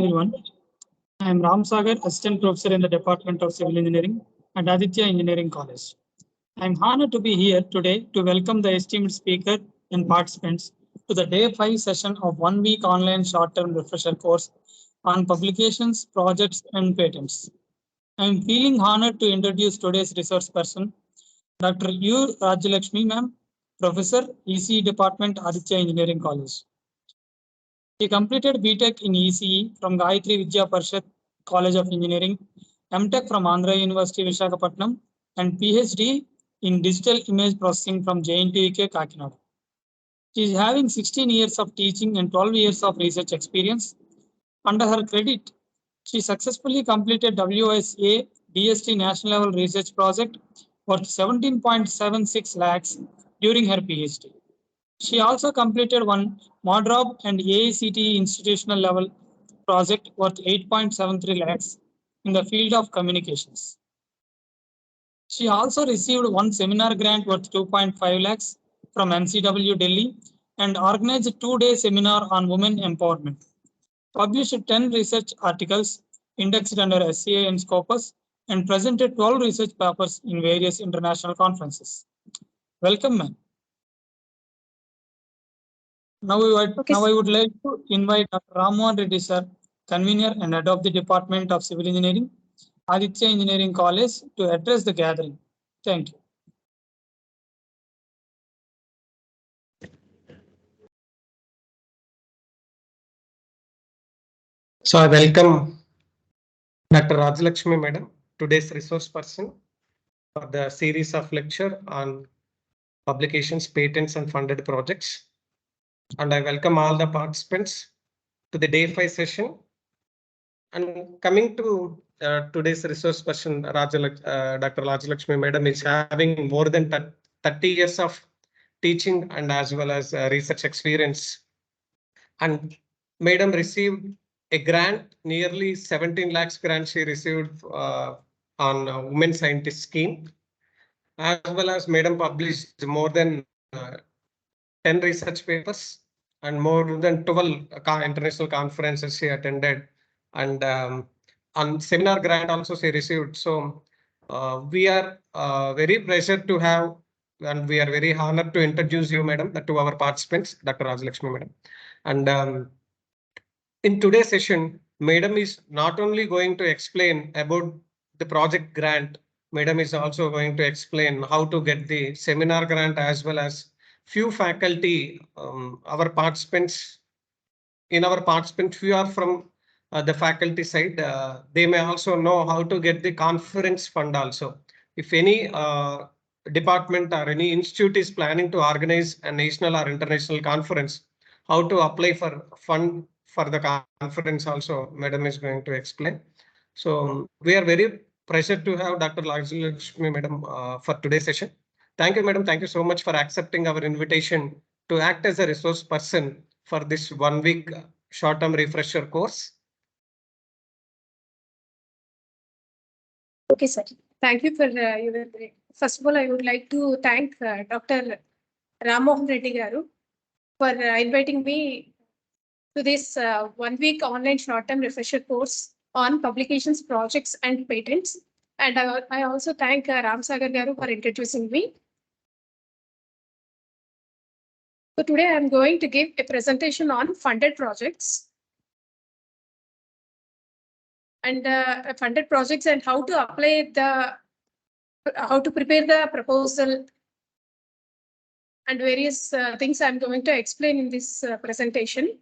Everyone, I am Ram Sagar, Assistant Professor in the Department of Civil Engineering at Aditya Engineering College. I am honored to be here today to welcome the esteemed speaker and participants to the Day 5 session of 1 week online short-term refresher course on publications, projects, and patents. I am feeling honored to introduce today's resource person, Dr. U. Rajalakshmi Ma'am, Professor, ECE Department, Aditya Engineering College. He completed BTech in ECE from Gayatri Vidya Parishad College of Engineering, MTech from Andhra University, Visakhapatnam, and PhD in Digital Image Processing from JNTUK, Kakinada. She is having 16 years of teaching and 12 years of research experience. Under her credit, she successfully completed WSA DST National Level Research Project worth 17.76 lakhs during her PhD. She also completed one MODROB and AICTE institutional level project worth 8.73 lakhs in the field of communications. She also received one seminar grant worth 2.5 lakhs from NCW Delhi and organized a 2-day seminar on women empowerment. Published 10 research articles indexed under SCI and Scopus and presented 12 research papers in various international conferences. Welcome, ma'am. Now I would like to invite Dr. Rammohan Reddy sir, convener and head of the Department of Civil Engineering, Aditya Engineering College, to address the gathering. Thank you. So I welcome Dr. Rajalakshmi Madam, today's resource person for the series of lecture on publications, patents and funded projects. And I welcome all the participants to the Day 5 session. And coming to today's resource person, Dr. Rajalakshmi Madam is having more than 30 years of teaching and as well as research experience. And Madam received a grant, nearly 17 lakhs grant she received on Women Scientist Scheme, as well as Madam published more than 10 research papers and more than 12 international conferences she attended, and on seminar grant also she received. So we are very pleased to have, and we are very honored to introduce you, Madam, to our participants, Dr. Rajalakshmi Madam. And in today's session, Madam is not only going to explain about the project grant, Madam is also going to explain how to get the seminar grant, as well as few faculty, our participants, few are from the faculty side. They may also know how to get the conference fund also. If any department or any institute is planning to organize a national or international conference, how to apply for fund for the conference also, Madam is going to explain. So we are very pleased to have Dr. Rajalakshmi Madam for today's session. Thank you, Madam. Thank you so much for accepting our invitation to act as a resource person for this 1 week short-term refresher course. Okay, sir. Thank you for your. First of all, I would like to thank Dr. Rammohan Reddy Garu for inviting me to this 1 week online short-term refresher course on publications, projects, and patents. And I also thank Ram Sagar Garu for introducing me. So today I'm going to give a presentation on funded projects and funded projects and how to apply how to prepare the proposal and various things I'm going to explain in this presentation.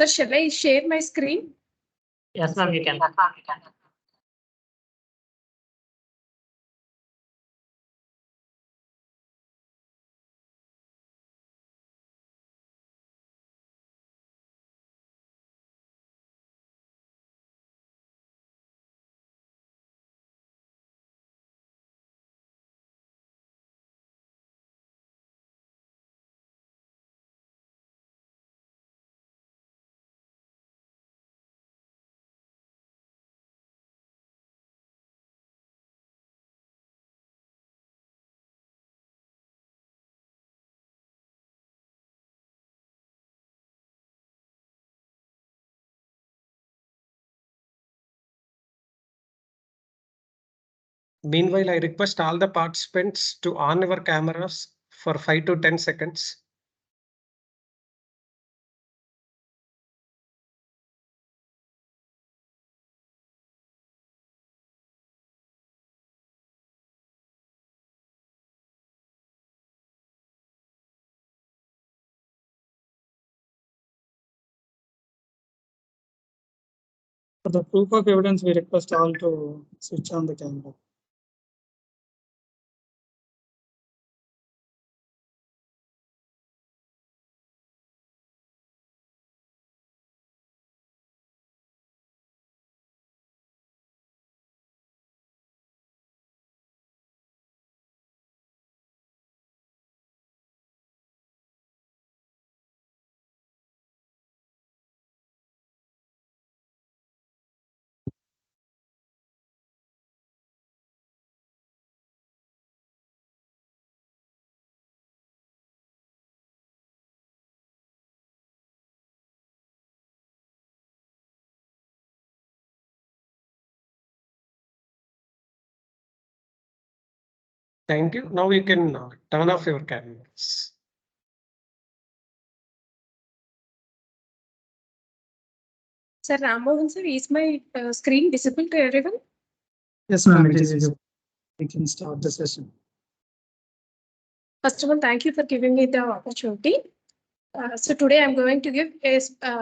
So shall I share my screen? Yes, ma'am, you can. Meanwhile, I request all the participants to on your cameras for 5 to 10 seconds. For the proof of evidence, we request all to switch on the camera. Thank you. Now you can turn off your cameras. Sir Rammohan sir, is my screen visible to everyone? Yes, ma'am, it is visible. We can start the session. First of all, thank you for giving me the opportunity. So today I'm going to give a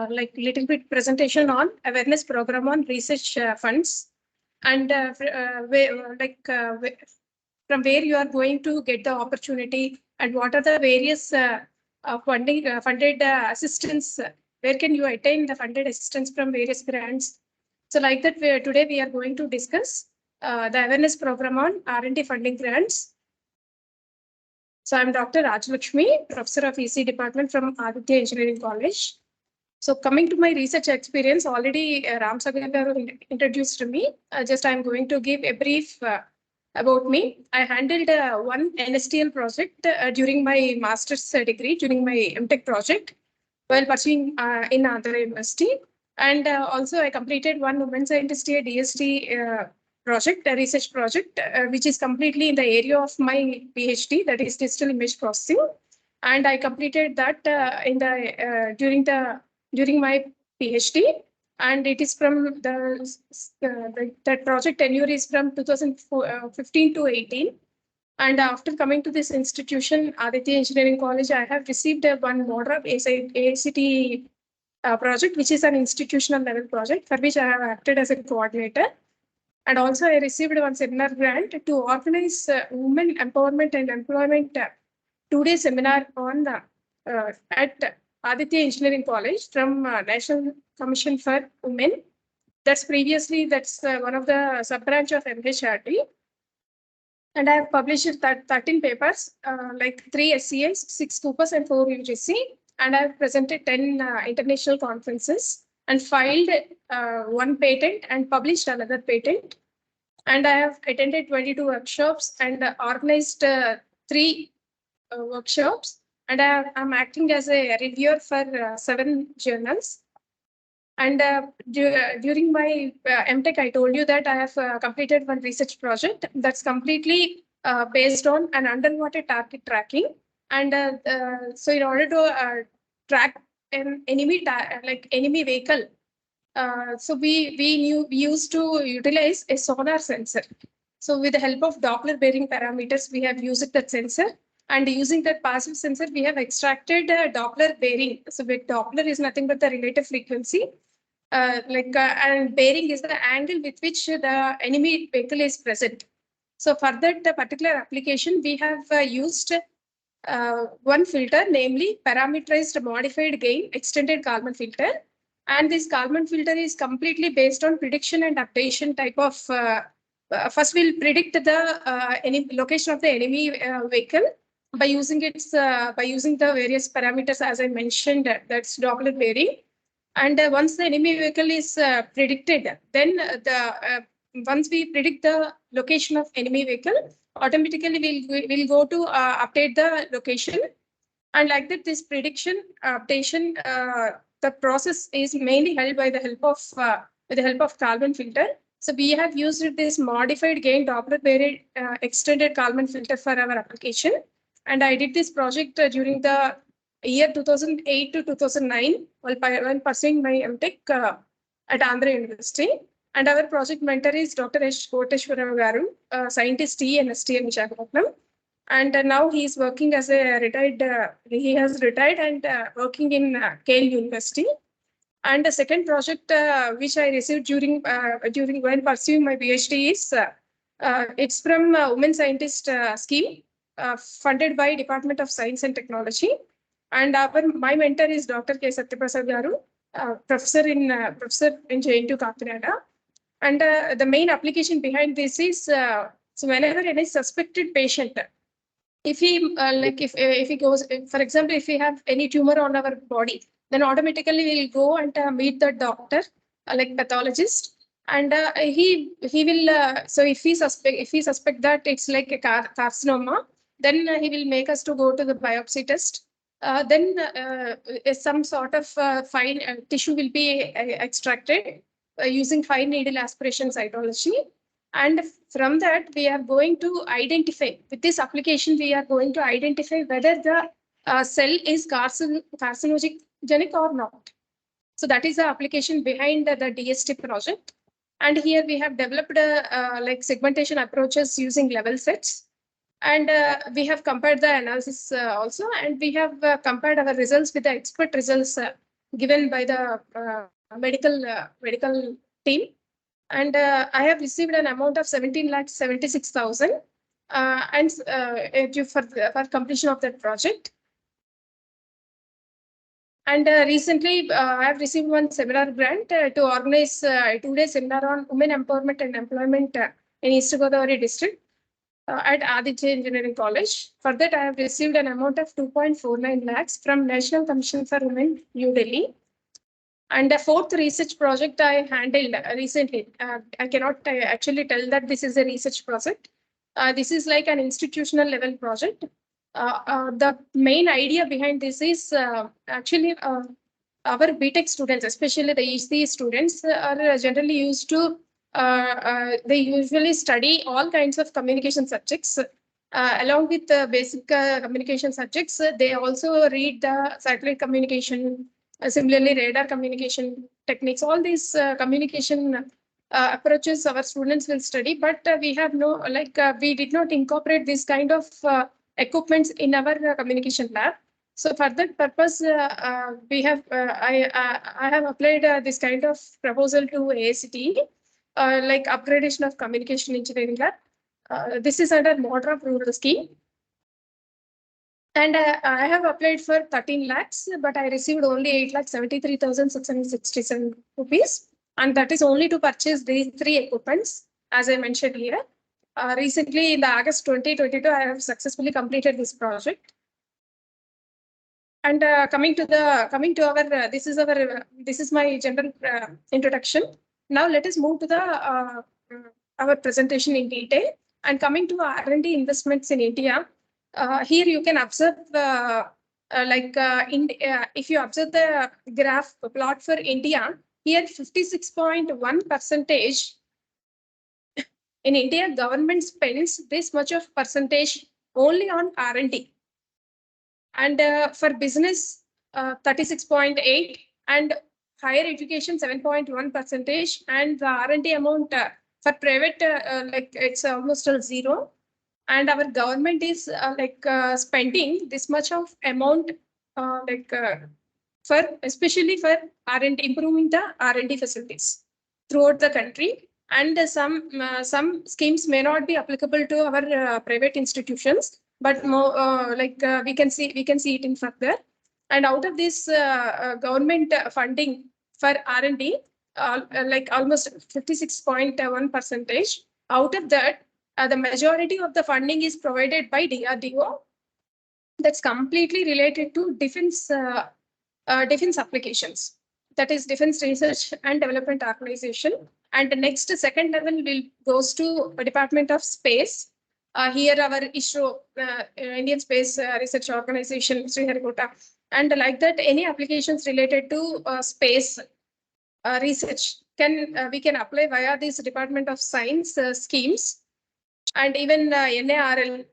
like little bit presentation on awareness program on research funds and from where you are going to get the opportunity and what are the various funded assistance. Where can you attain the funded assistance from various grants? So like that, today we are going to discuss the awareness program on R&D funding grants. So I'm Dr. Rajlakshmi, Professor of EC Department from Aditya Engineering College. So coming to my research experience, already Ram Sagar introduced me. Just I'm going to give a brief about me. I handled one NSTL project during my master's degree, during my MTech project, while pursuing in Andhra University. And also I completed one women scientist DST project, a research project, which is completely in the area of my PhD, that is digital image processing. And I completed that during my PhD. And it is from that project tenure is from 2015 to 18. And after coming to this institution, Aditya Engineering College, I have received one model of AICT project, which is an institutional level project for which I have acted as a coordinator. And also I received one seminar grant to organize women empowerment and employment 2-day seminar on at Aditya Engineering College from National Commission for Women. That's one of the sub branch of MHRD. And I have published 13 papers, like 3 SCAs, 6 Coopers, and 4 UGC. And I have presented 10 international conferences and filed 1 patent and published another patent. And I have attended 22 workshops and organized 3 workshops. And I'm acting as a reviewer for 7 journals. And during my MTech, I told you that I have completed one research project that's completely based on an underwater target tracking. And so in order to track an enemy, enemy vehicle, so we used to utilize a sonar sensor. So with the help of Doppler bearing parameters, we have used that sensor. And using that passive sensor, we have extracted Doppler bearing. So with Doppler is nothing but the relative frequency. And bearing is the angle with which the enemy vehicle is present. So for that particular application, we have used one filter, namely parameterized modified gain extended Kalman filter. And this Kalman filter is completely based on prediction and updation type of. First, we'll predict the location of the enemy vehicle by using the various parameters as I mentioned. That's Doppler bearing. And once the enemy vehicle is predicted, then once we predict the location of enemy vehicle, automatically we'll go to update the location. And like that, this prediction updation, the process is mainly held by the help of Kalman filter. So we have used this modified gain Doppler variant extended Kalman filter for our application. And I did this project during the year 2008 to 2009 while pursuing my MTech at Andhra University. And our project mentor is Dr. S. Koteshwara Garu, scientist in STM Visakhapatnam. And now he is working as a retired, he has retired and working in Kale University. And the second project which I received during when pursuing my PhD is it's from Women Scientist Scheme funded by Department of Science and Technology. And my mentor is Dr. K. Satyaprasad Garu, professor in JNU Kakinada. And the main application behind this is so whenever any suspected patient, if he if he goes, for example, if we have any tumor on our body, then automatically we'll go and meet the doctor, like pathologist, and he will. So if he suspect that it's like a carcinoma, then he will make us to go to the biopsy test. Then some sort of fine tissue will be extracted using fine needle aspiration cytology. And from that, we are going to identify, with this application, we are going to identify whether the cell is carcinogenic or not. So that is the application behind the DST project. And here we have developed like segmentation approaches using level sets. And we have compared the analysis also, and we have compared our results with the expert results given by the medical team. And I have received an amount of 17,76,000 and for completion of that project. And recently, I have received one seminar grant to organize a 2-day seminar on women empowerment and employment in East Godavari district at Aditya Engineering College. For that, I have received an amount of 2.49 lakhs from National Commission for Women, New Delhi. And the fourth research project I handled recently, I cannot actually tell that this is a research project. This is like an institutional level project. The main idea behind this is actually our BTech students, especially the EC students, are generally used to, they usually study all kinds of communication subjects. Along with the basic communication subjects, they also read the satellite communication, similarly radar communication techniques. All these communication approaches our students will study, but we have no, we did not incorporate this kind of equipments in our communication lab. So for that purpose, we have I have applied this kind of proposal to AICTE, like upgradation of communication engineering lab. This is under Modern Rural Scheme. And I have applied for 13 lakhs, but I received only 8,73,667 rupees. And that is only to purchase these 3 equipments, as I mentioned here. Recently, in the August 2022, I have successfully completed this project. And coming to our, this is my general introduction. Now let us move to the our presentation in detail. And coming to R&D investments in India, here you can observe if you observe the graph plot for India, here 56.1% in India, government spends this much of percentage only on R&D. And for business, 36.8, and higher education 7.1%, and the R&D amount for private it's almost 0. And our government is spending this much of amount for especially for R&D, improving the R&D facilities throughout the country. And some schemes may not be applicable to our private institutions, but more we can see it in further. And out of this government funding for R&D, almost 56.1%. Out of that, the majority of the funding is provided by DRDO. That's completely related to defense applications. That is Defense Research and Development Organization. And the next second level goes to Department of Space. Here our ISRO, Indian Space Research Organization, Sriharikota. And like that, any applications related to space research we can apply via this Department of Science schemes, and even NARL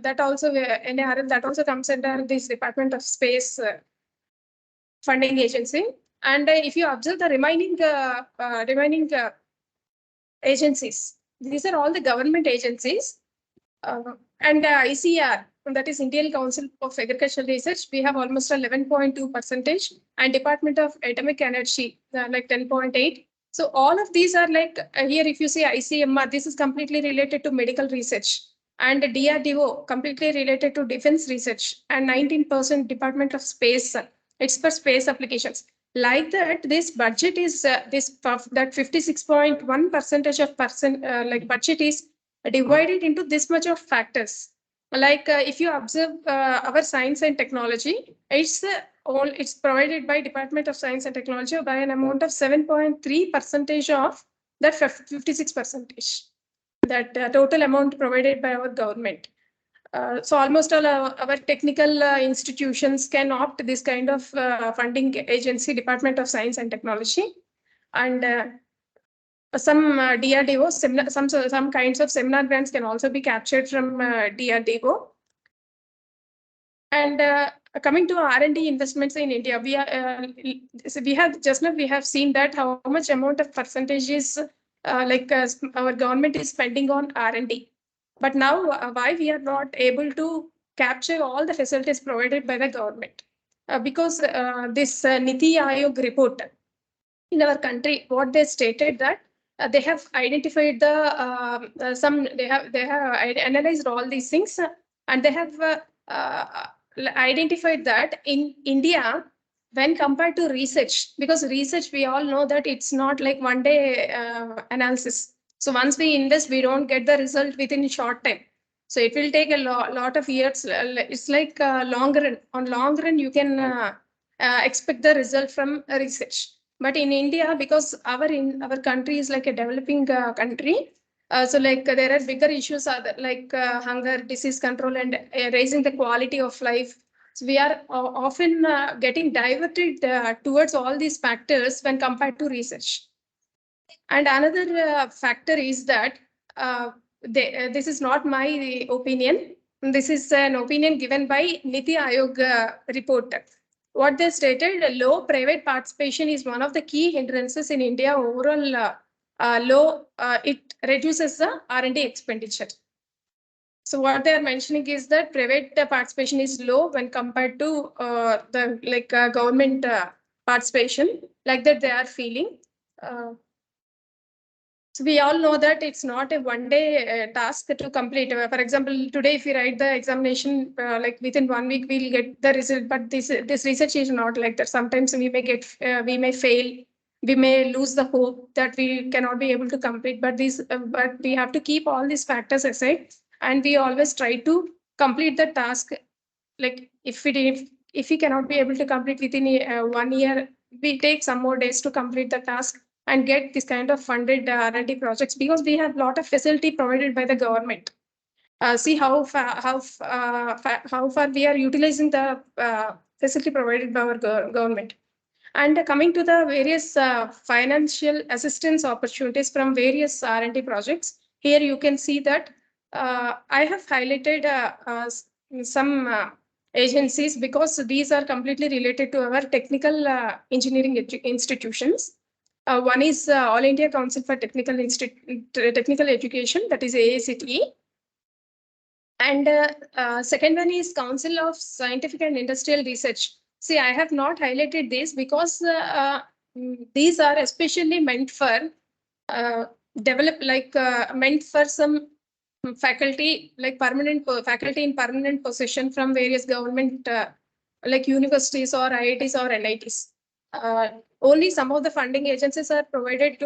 that also NARL that also comes under this Department of Space funding agency. And if you observe the remaining agencies, these are all the government agencies. And ICR, that is Indian Council of Agricultural Research, we have almost 11.2%, and Department of Atomic Energy like 10.8. So all of these are like here, if you see ICMR, this is completely related to medical research, and DRDO completely related to defense research, and 19% Department of Space, it's for space applications. Like that, this budget is that 56.1% of like budget is divided into this much of factors. Like if you observe our science and technology, it's provided by Department of Science and Technology by an amount of 7.3% of that 56%. That total amount provided by our government. So almost all our technical institutions can opt this kind of funding agency, Department of Science and Technology, and some DRDO, some kinds of seminar grants can also be captured from DRDO. And coming to R&D investments in India, we have seen that how much amount of percentages our government is spending on R&D. But now why we are not able to capture all the facilities provided by the government? Because this Niti Aayog report in our country, what they stated that they have identified they have analyzed all these things, and they have identified that in India, when compared to research, because research, we all know that it's not like one day analysis. So once we invest, we don't get the result within a short time. So it will take a lot of years. It's like long run. On long run, you can expect the result from research. But in India, because our country is like a developing country, so like there are bigger issues like hunger, disease control, and raising the quality of life. So we are often getting diverted towards all these factors when compared to research. And another factor is that this is not my opinion. This is an opinion given by Niti Aayog report. What they stated, low private participation is one of the key hindrances in India overall. It reduces the R&D expenditure. So what they are mentioning is that private participation is low when compared to the government participation, like that they are feeling. So we all know that it's not a one-day task to complete. For example, today if we write the examination, like within 1 week we'll get the result. But this research is not like that. Sometimes we may fail, we may lose the hope that we cannot be able to complete. But we have to keep all these factors aside, and we always try to complete the task. Like if we cannot be able to complete within 1 year, we take some more days to complete the task and get this kind of funded R&D projects, because we have a lot of facility provided by the government. See how far we are utilizing the facility provided by our government. And coming to the various financial assistance opportunities from various R&D projects, here you can see that I have highlighted some agencies, because these are completely related to our technical engineering institutions. One is All India Council for Technical Education, that is AICTE. And second one is Council of Scientific and Industrial Research. See, I have not highlighted this because these are especially meant for meant for some faculty, like permanent faculty in permanent position from various government like universities or IITs or NITs. Only some of the funding agencies are provided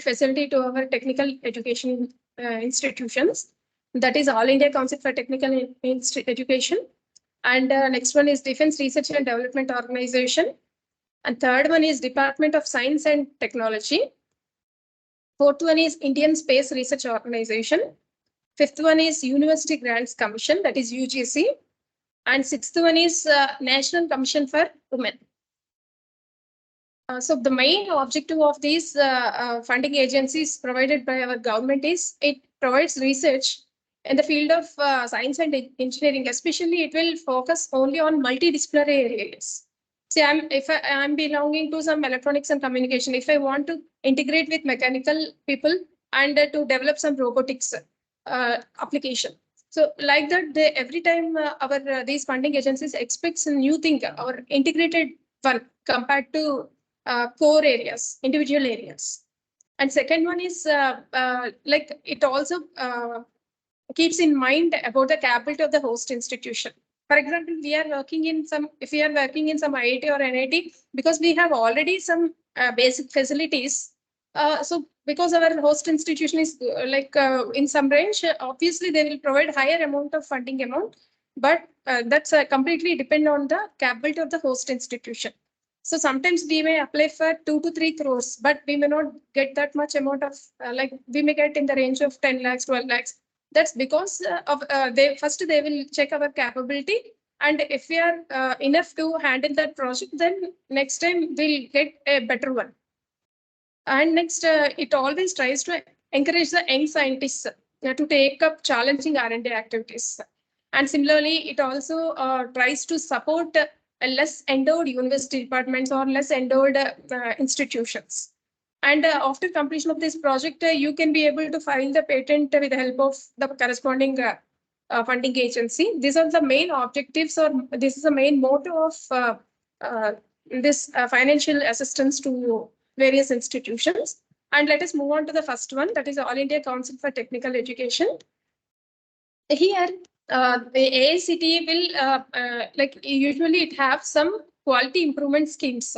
facility to our technical education institutions. That is All India Council for Technical Education. And next one is Defense Research and Development Organization. And third one is Department of Science and Technology. Fourth one is Indian Space Research Organization. Fifth one is University Grants Commission, that is UGC. And sixth one is National Commission for Women. So the main objective of these funding agencies provided by our government is it provides research in the field of science and engineering. Especially, it will focus only on multidisciplinary areas. See, if I'm belonging to some electronics and communication, if I want to integrate with mechanical people and to develop some robotics application. So like that, they every time our these funding agencies expects a new thing or integrated one compared to core areas, individual areas. And second one is like it also keeps in mind about the capability of the host institution. For example, we are working in some, if we are working in some IIT or NIT, because we have already some basic facilities. So because our host institution is in some range, obviously they will provide higher amount of funding amount, but that's completely depend on the capability of the host institution. So sometimes we may apply for 2 to 3 crores, but we may not get that much amount of we may get in the range of 10 lakhs, 12 lakhs. That's because of they will check our capability, and if we are enough to handle that project, then next time we'll get a better one. And next, it always tries to encourage the young scientists to take up challenging R&D activities. And similarly, it also tries to support less endowed university departments or less endowed institutions. And after completion of this project, you can be able to file the patent with the help of the corresponding funding agency. These are the main objectives, or this is the main motto of this financial assistance to various institutions. And let us move on to the first one, that is All India Council for Technical Education. Here, the AICTE will usually it have some quality improvement schemes.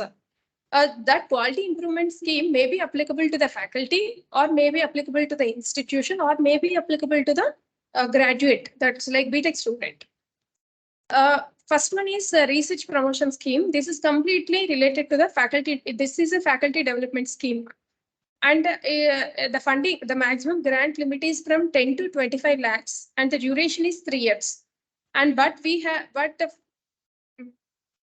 That quality improvement scheme may be applicable to the faculty, or may be applicable to the institution, or may be applicable to the graduate, that's like BTech student. First one is a research promotion scheme. This is completely related to the faculty. This is a faculty development scheme. And the funding, the maximum grant limit is from 10 to 25 lakhs, and the duration is 3 years. And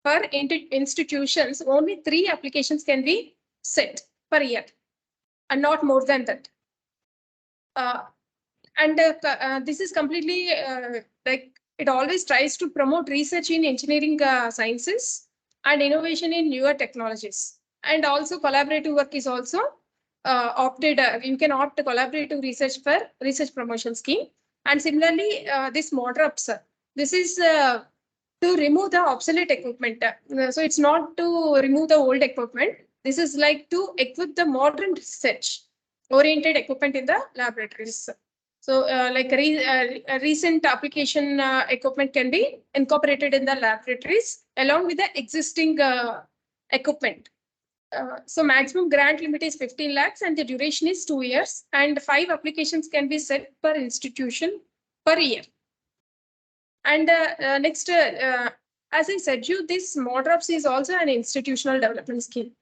for institutions, only 3 applications can be set per year, and not more than that. This is completely it always tries to promote research in engineering sciences and innovation in newer technologies. And also collaborative work is also opted. You can opt to collaborative research for research promotion scheme. And similarly, this MODRUPS, this is to remove the obsolete equipment. So it's not to remove the old equipment. This is like to equip the modern research oriented equipment in the laboratories. So a recent application equipment can be incorporated in the laboratories along with the existing equipment. So maximum grant limit is 15 lakhs and the duration is 2 years, and 5 applications can be set per institution per year. And next, as I said you, this MODRUPS is also an institutional development scheme.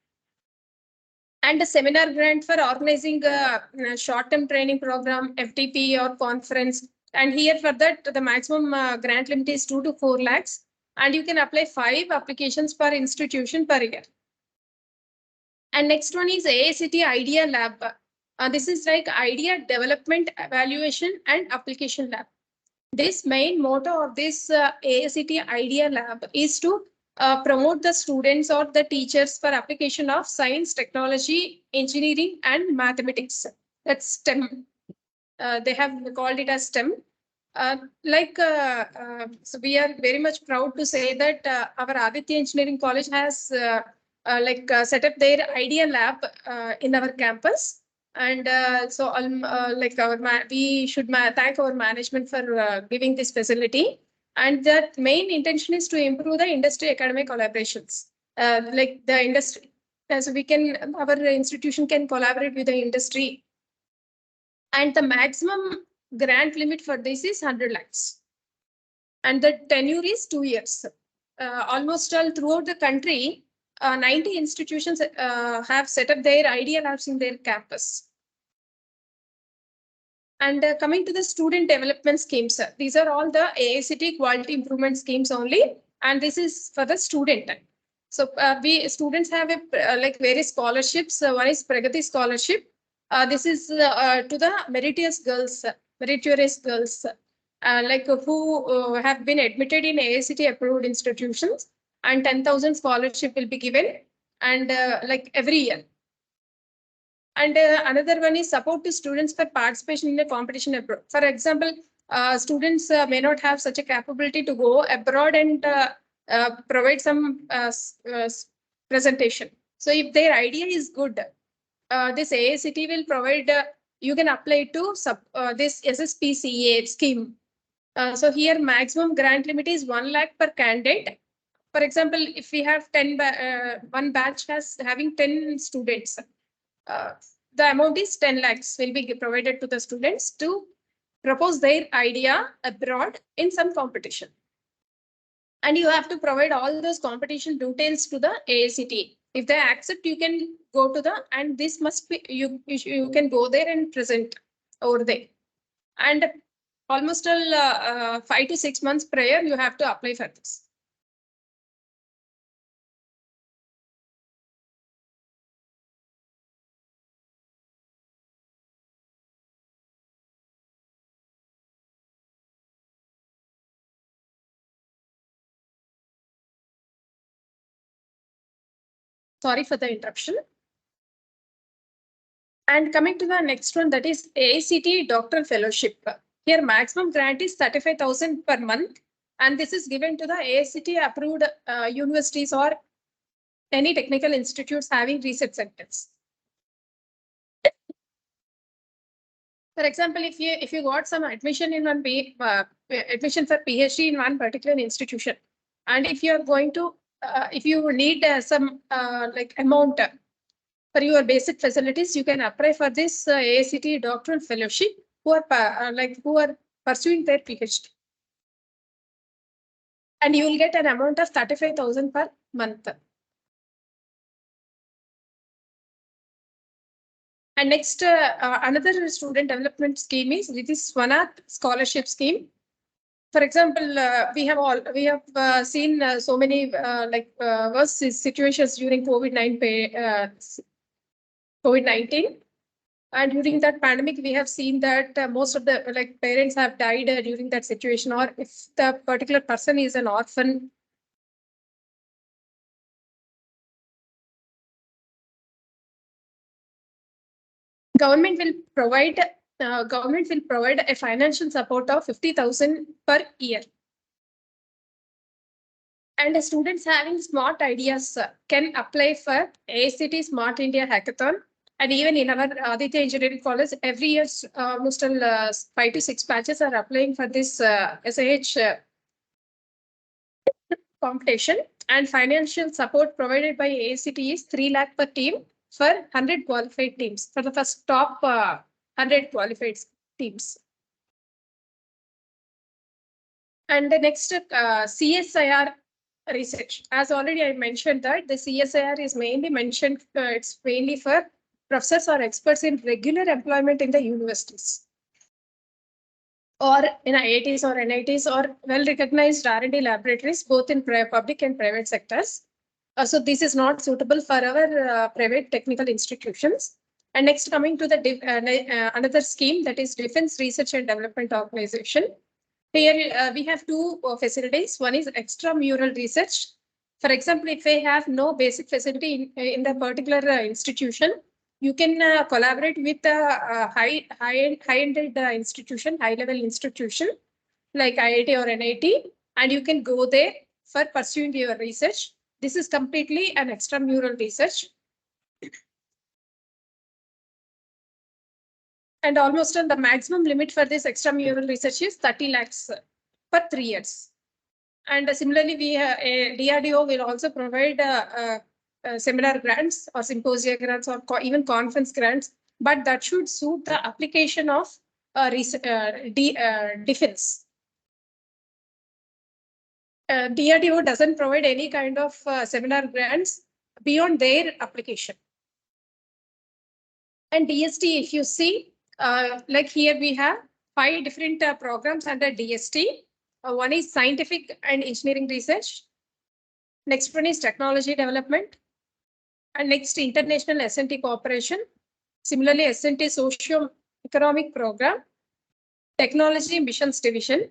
And a seminar grant for organizing a short-term training program, FTP or conference. And here for that, the maximum grant limit is 2 to 4 lakhs. And you can apply 5 applications per institution per year. And next one is AICTE Idea Lab. This is like Idea Development, Evaluation and Application Lab. This main motto of this AICTE Idea Lab is to promote the students or the teachers for application of science, technology, engineering, and mathematics. That's STEM. They have called it as STEM. So we are very much proud to say that our Aditya Engineering College has set up their Idea Lab in our campus. And we should thank our management for giving this facility. And the main intention is to improve the industry academic collaborations, like the industry. So our institution can collaborate with the industry. And the maximum grant limit for this is 100 lakhs. And the tenure is 2 years. Almost all throughout the country, 90 institutions have set up their Idea Labs in their campus. And coming to the student development schemes, these are all the AICTE quality improvement schemes only. And this is for the student. So we students have like various scholarships. One is Pragati scholarship. This is to the meritorious girls, like who have been admitted in AICT approved institutions, and 10,000 scholarship will be given, and like every year. And another one is support to students for participation in a competition abroad. For example, students may not have such a capability to go abroad and provide some presentation. So if their idea is good, this AICT will provide, you can apply to this SSPCA scheme. So here maximum grant limit is 1 lakh per candidate. For example, if we have 10, one batch has having 10 students, the amount is 10 lakhs will be provided to the students to propose their idea abroad in some competition. And you have to provide all those competition details to the AICT. If they accept, you can go to the, and this must be, you can go there and present over there. And almost 5 to 6 months prior, you have to apply for this. Sorry for the interruption. And coming to the next one, that is AICT Doctoral Fellowship. Here maximum grant is 35,000 per month. And this is given to the AICT approved universities or any technical institutes having research centers. For example, if you got some admission in one admission for PhD in one particular institution, and if you are going to, if you need some like amount for your basic facilities, you can apply for this AICT doctoral fellowship who are pursuing their PhD. And you will get an amount of 35,000 per month. And next, another student development scheme is this Swanat scholarship scheme. For example, we have seen so many worse situations during COVID-19. And during that pandemic, we have seen that most of the parents have died during that situation, or if the particular person is an orphan. Government will provide a financial support of 50,000 per year. And students having smart ideas can apply for AICT Smart India Hackathon. And even in our Aditya Engineering College, every year, almost 5 to 6 batches are applying for this SIH competition. And financial support provided by AICT is 3 lakh per team for 100 qualified teams, for the first top 100 qualified teams. And the next CSIR research. As already I mentioned that the CSIR is mainly mentioned, it's mainly for professors or experts in regular employment in the universities or in IITs or NITs or well-recognized R&D laboratories, both in public and private sectors. So this is not suitable for our private technical institutions. And next, coming to the another scheme, that is Defense Research and Development Organization. Here we have two facilities. One is extramural research. For example, if they have no basic facility in the particular institution, you can collaborate with a high-ended institution, high-level institution like IIT or NIT, and you can go there for pursuing your research. This is completely an extramural research. And almost the maximum limit for this extramural research is 30 lakhs for 3 years. And similarly, DRDO will also provide seminar grants or symposia grants or even conference grants, but that should suit the application of defense. DRDO doesn't provide any kind of seminar grants beyond their application. And DST, if you see, like here we have 5 different programs under DST. One is scientific and engineering research. Next one is technology development. And next, international S&T cooperation. Similarly, S&T socio-economic program, technology missions division,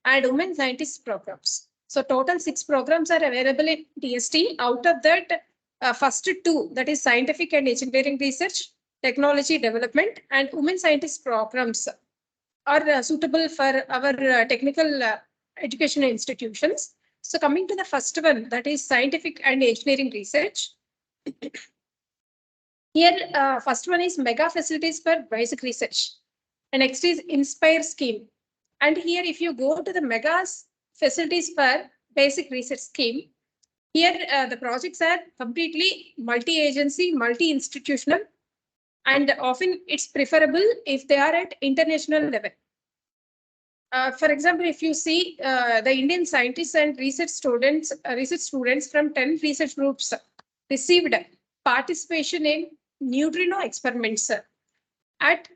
and women scientist programs. So total 6 programs are available in TST. Out of that, first 2, that is scientific and engineering research, technology development, and women scientist programs are suitable for our technical education institutions. So coming to the first one, that is scientific and engineering research. Here, first one is mega facilities for basic research. And next is Inspire scheme. And here, if you go to the megas facilities for basic research scheme, here the projects are completely multi-agency, multi-institutional, and often it's preferable if they are at international level. For example, if you see the Indian scientists and research students from 10 research groups received participation in neutrino experiments at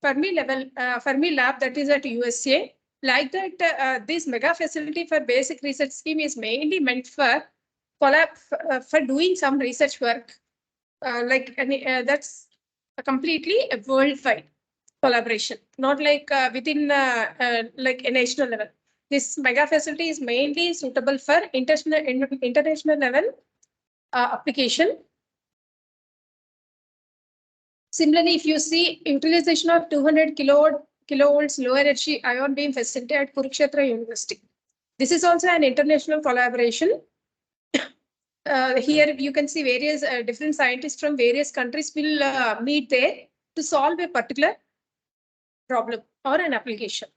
Fermi level, Fermi lab, that is at USA. Like that, this mega facility for basic research scheme is mainly meant for for doing some research work, that's completely a worldwide collaboration, not like within like a national level. This mega facility is mainly suitable for international level application. Similarly, if you see utilization of 200 kilovolts low energy ion beam facility at Kurukshetra University. This is also an international collaboration. Here you can see various different scientists from various countries will meet there to solve a particular problem or an application.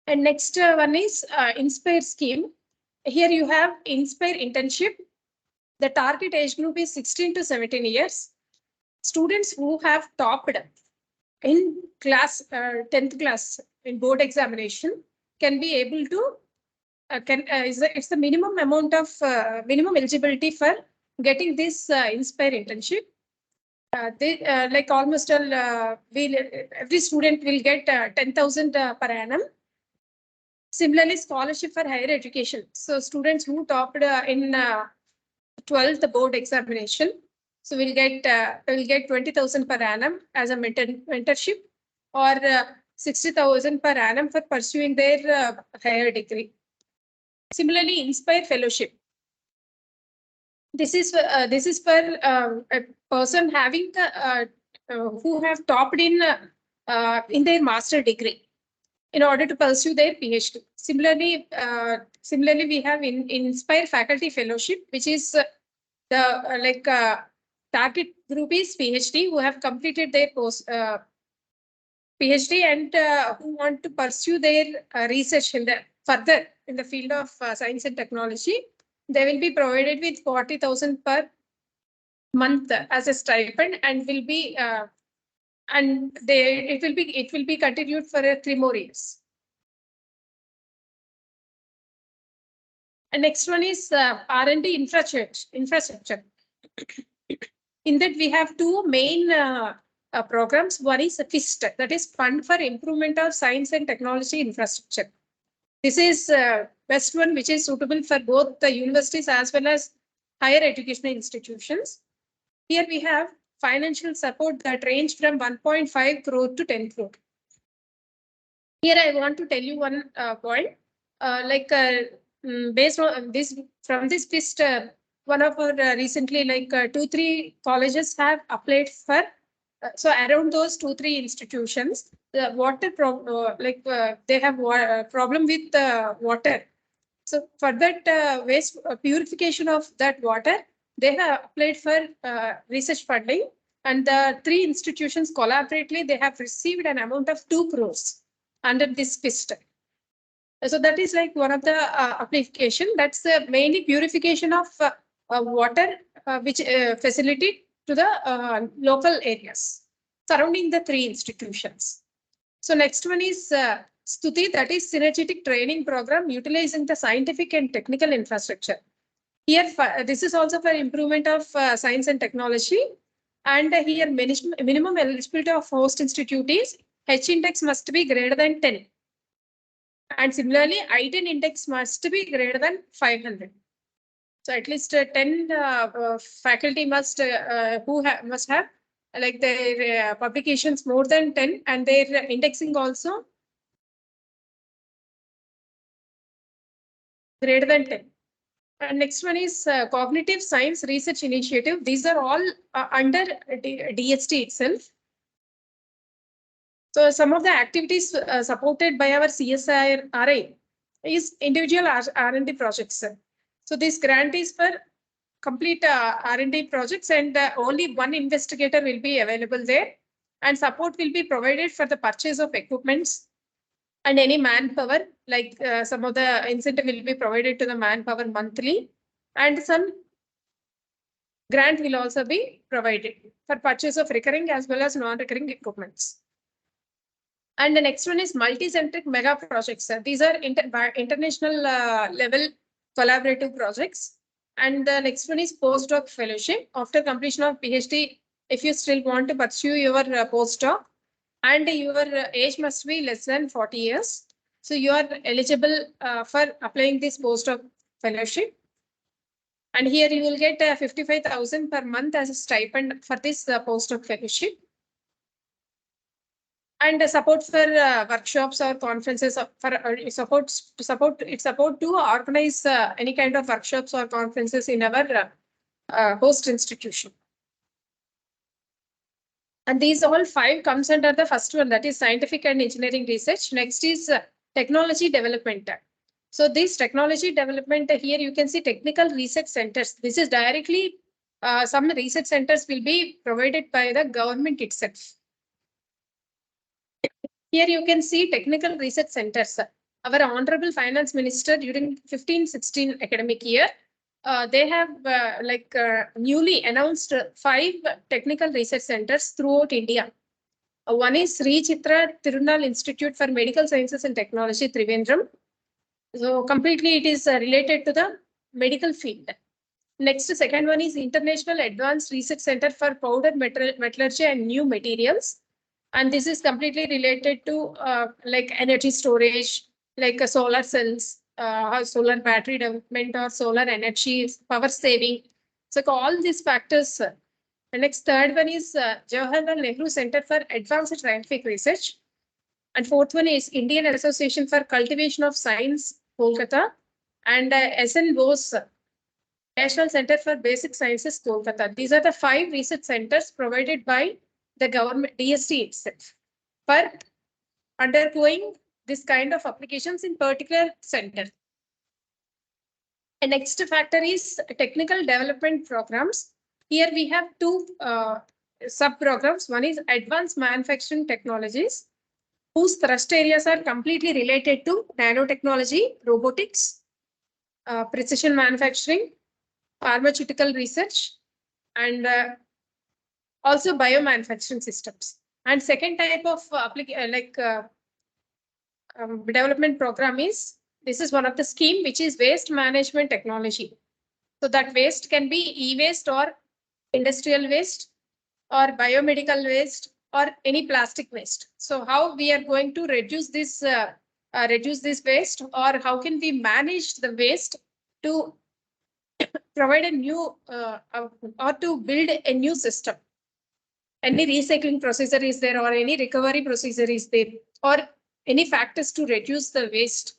And next one is Inspire scheme. Here you have Inspire internship. The target age group is 16 to 17 years. Students who have topped in class 10th class in board examination can be able to it's the minimum amount of minimum eligibility for getting this Inspire internship. Like almost every student will get 10,000 per annum. Similarly, scholarship for higher education. So students who topped in 12th board examination, so we'll get 20,000 per annum as a mentorship, or 60,000 per annum for pursuing their higher degree. Similarly, Inspire fellowship. This is for a person having who have topped in their master degree in order to pursue their PhD. Similarly, we have in Inspire faculty fellowship, which is the target group is PhD who have completed their post PhD and who want to pursue their research further in the field of science and technology. They will be provided with 40,000 per month as a stipend, and will be it will be continued for 3 more years. And next one is R&D infrastructure. In that we have 2 main programs. One is FIST, that is Fund for Improvement of Science and Technology Infrastructure. This is best one, which is suitable for both the universities as well as higher educational institutions. Here we have financial support that range from 1.5 crore to 10 crore. Here I want to tell you one point. Based on this, from this FIST, one of our recently 2-3 colleges have applied for. So around those 2-3 institutions, the water they have problem with water. So for that waste purification of that water, they have applied for research funding, and the 3 institutions collaboratively they have received an amount of 2 crores under this FIST. So that is like one of the application. That's mainly purification of water, which facility to the local areas surrounding the 3 institutions. So next one is Stuti, that is synergetic training program utilizing the scientific and technical infrastructure. Here, this is also for improvement of science and technology. And here minimum eligibility of host institute is H index must be greater than 10. And similarly, I-10 index must be greater than 500. So at least 10 faculty must must have like their publications more than 10 and their indexing also greater than 10. And next one is Cognitive Science Research Initiative. These are all under DST itself. So some of the activities supported by our CSIR RI is individual R&D projects. So this grant is for complete R&D projects, and only one investigator will be available there, and support will be provided for the purchase of equipments and any manpower, like some of the incentive will be provided to the manpower monthly, and some grant will also be provided for purchase of recurring as well as non-recurring equipments. And the next one is multi-centric mega projects. These are international level collaborative projects. And the next one is postdoc fellowship. After completion of PhD, if you still want to pursue your postdoc, and your age must be less than 40 years. So you are eligible for applying this postdoc fellowship. And here you will get 55,000 per month as a stipend for this postdoc fellowship. And support for workshops or conferences for support to organize any kind of workshops or conferences in our host institution. And these all 5 comes under the first one, that is scientific and engineering research. Next is technology development. So this technology development here you can see technical research centers. This is directly some research centers will be provided by the government itself. Here you can see technical research centers. Our Honorable Finance Minister during 15-16 academic year, they have newly announced 5 technical research centers throughout India. One is Sri Chitra Tirunal Institute for Medical Sciences and Technology, Trivandrum. So completely it is related to the medical field. Next, second one is International Advanced Research Center for Powder Metallurgy and New Materials. And this is completely related to like energy storage, like solar cells, solar battery development or solar energy, power saving. So all these factors. The next third one is Jawaharlal Nehru Center for Advanced Scientific Research. And fourth one is Indian Association for Cultivation of Science, Kolkata. And SN Bose National Center for Basic Sciences, Kolkata. These are the 5 research centers provided by the government DST itself for undergoing this kind of applications in particular center. And next factor is technical development programs. Here we have 2 sub-programs. One is advanced manufacturing technologies, whose thrust areas are completely related to nanotechnology, robotics, precision manufacturing, pharmaceutical research, and also biomanufacturing systems. And second type of development program is, this is one of the scheme which is waste management technology. So that waste can be e-waste or industrial waste or biomedical waste or any plastic waste. So how we are going to reduce this waste, or how can we manage the waste to provide a new or to build a new system. Any recycling procedure is there, or any recovery procedure is there, or any factors to reduce the waste.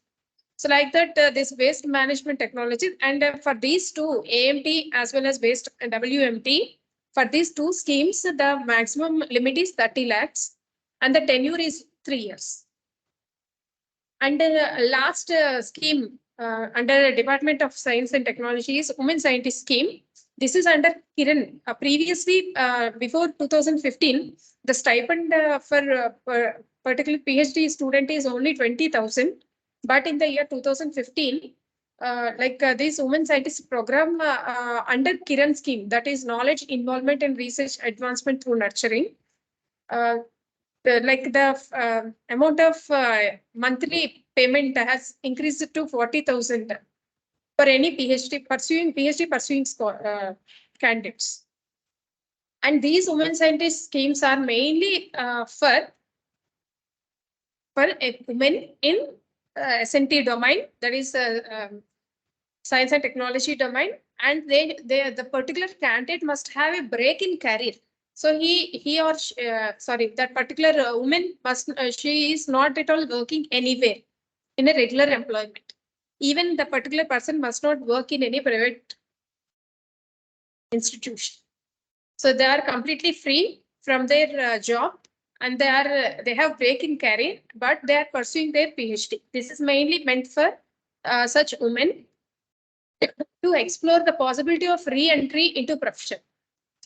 So like that, this waste management technology, and for these 2, AMT as well as waste WMT, for these 2 schemes, the maximum limit is 30 lakhs and the tenure is 3 years. And last scheme under Department of Science and Technology is Women Scientist Scheme. This is under Kiran. Previously, before 2015, the stipend for particular PhD student is only 20,000. But in the year 2015, this Women Scientist program under Kiran scheme, that is Knowledge Involvement and Research Advancement through Nurturing. The amount of monthly payment has increased to 40,000 for any PhD pursuing candidates. And these women scientist schemes are mainly for women in SNT domain, that is science and technology domain, and the particular candidate must have a break in career. So that particular woman she is not at all working anywhere in a regular employment. Even the particular person must not work in any private institution. So they are completely free from their job, and they have break in career, but they are pursuing their PhD. This is mainly meant for such women to explore the possibility of re-entry into profession.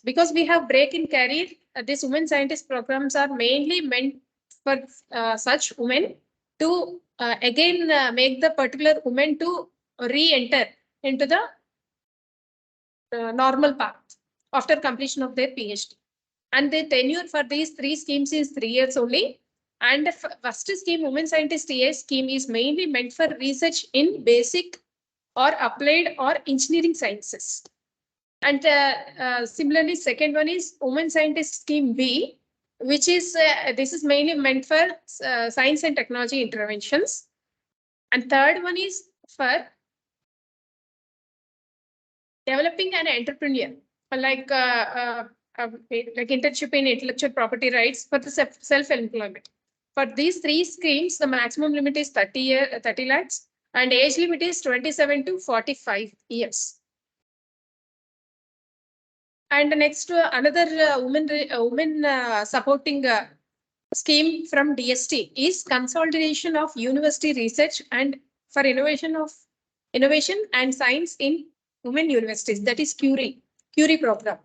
Because we have break in career, these women scientist programs are mainly meant for such women to again make the particular women to re-enter into the normal path after completion of their PhD. And the tenure for these three schemes is 3 years only. And the first scheme, Women Scientist EA scheme, is mainly meant for research in basic or applied or engineering sciences. And similarly, second one is Women Scientist Scheme B, which is this is mainly meant for science and technology interventions. And third one is for developing an entrepreneur, like internship in intellectual property rights for the self-employment. For these three schemes, the maximum limit is 30 lakhs, and age limit is 27 to 45 years. And next, another women supporting scheme from DST is consolidation of university research and for innovation and science in women universities, that is Curie program.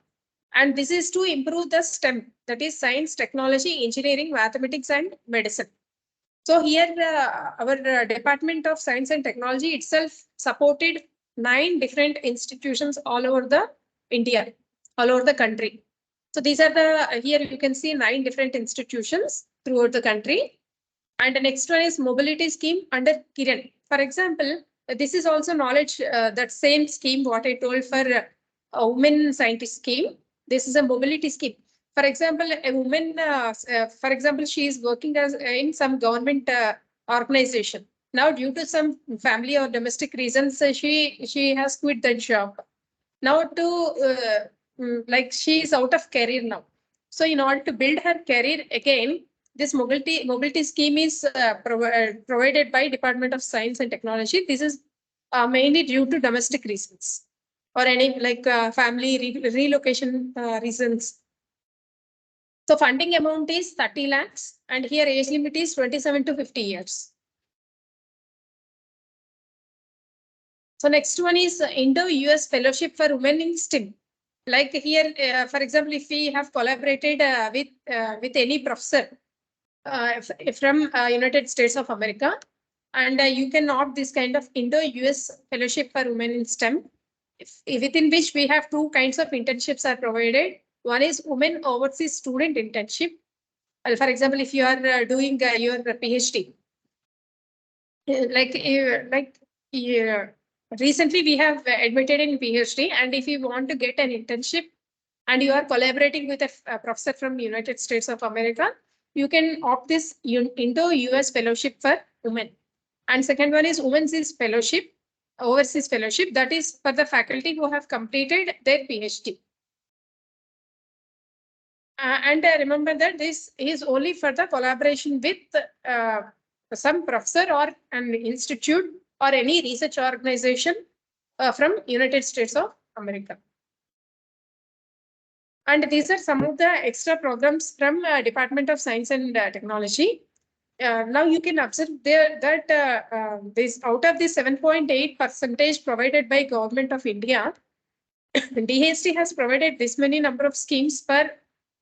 And this is to improve the STEM, that is science, technology, engineering, mathematics, and medicine. So here our Department of Science and Technology itself supported 9 different institutions all over the India, all over the country. So these are here you can see 9 different institutions throughout the country. And the next one is mobility scheme under Kiran. For example, this is also knowledge, that same scheme what I told for a women scientist scheme. This is a mobility scheme. For example, a woman, for example, she is working as in some government organization. Now, due to some family or domestic reasons, she has quit the job. Now, like she is out of career now. So, in order to build her career again, this mobility scheme is provided by Department of Science and Technology. This is mainly due to domestic reasons or any like family relocation reasons. So funding amount is 30 lakhs, and here age limit is 27 to 50 years. So next one is Indo-US Fellowship for Women in STEM. Like here, for example, if we have collaborated with any professor from United States of America, and you can opt this kind of Indo-US Fellowship for Women in STEM, within which we have 2 kinds of internships are provided. One is Women Overseas Student Internship. For example, if you are doing your PhD, recently we have admitted in PhD, and if you want to get an internship and you are collaborating with a professor from United States of America, you can opt this Indo-US Fellowship for Women. And second one is Women's Fellowship, Overseas Fellowship, that is for the faculty who have completed their PhD. And remember that this is only for the collaboration with some professor or an institute or any research organization from United States of America. And these are some of the extra programs from Department of Science and Technology. Now you can observe there that this out of the 7.8% provided by Government of India, DST has provided this many number of schemes for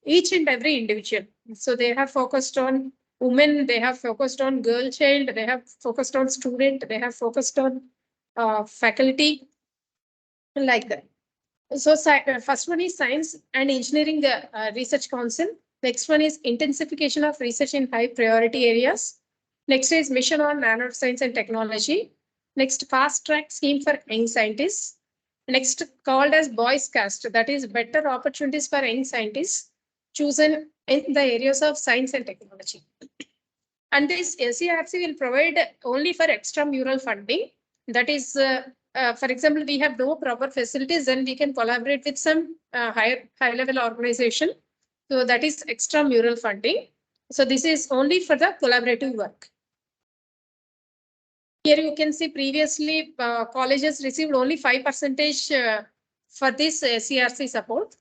each and every individual. So they have focused on women, they have focused on girl child, they have focused on student, they have focused on faculty, like that. So first one is Science and Engineering Research Council. Next one is intensification of research in high priority areas. Next is Mission on Nanoscience and Technology. Next, Fast Track Scheme for Young Scientists. Next, called as Boys Cast, that is better opportunities for young scientists chosen in the areas of science and technology. And this SERC will provide only for extramural funding. That is, for example, we have no proper facilities, then we can collaborate with some high-level organization. So that is extramural funding. So this is only for the collaborative work. Here you can see previously colleges received only 5% for this CRC support.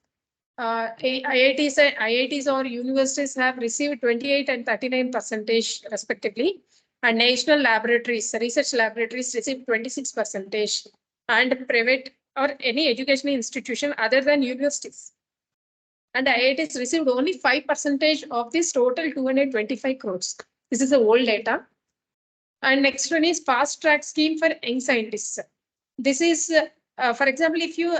IITs or universities have received 28 and 39% respectively. And national laboratories, research laboratories received 26%, and private or any educational institution other than universities. And IITs received only 5% of this total 225 crores. This is the old data. And next one is fast track scheme for young scientists. This is, for example, if you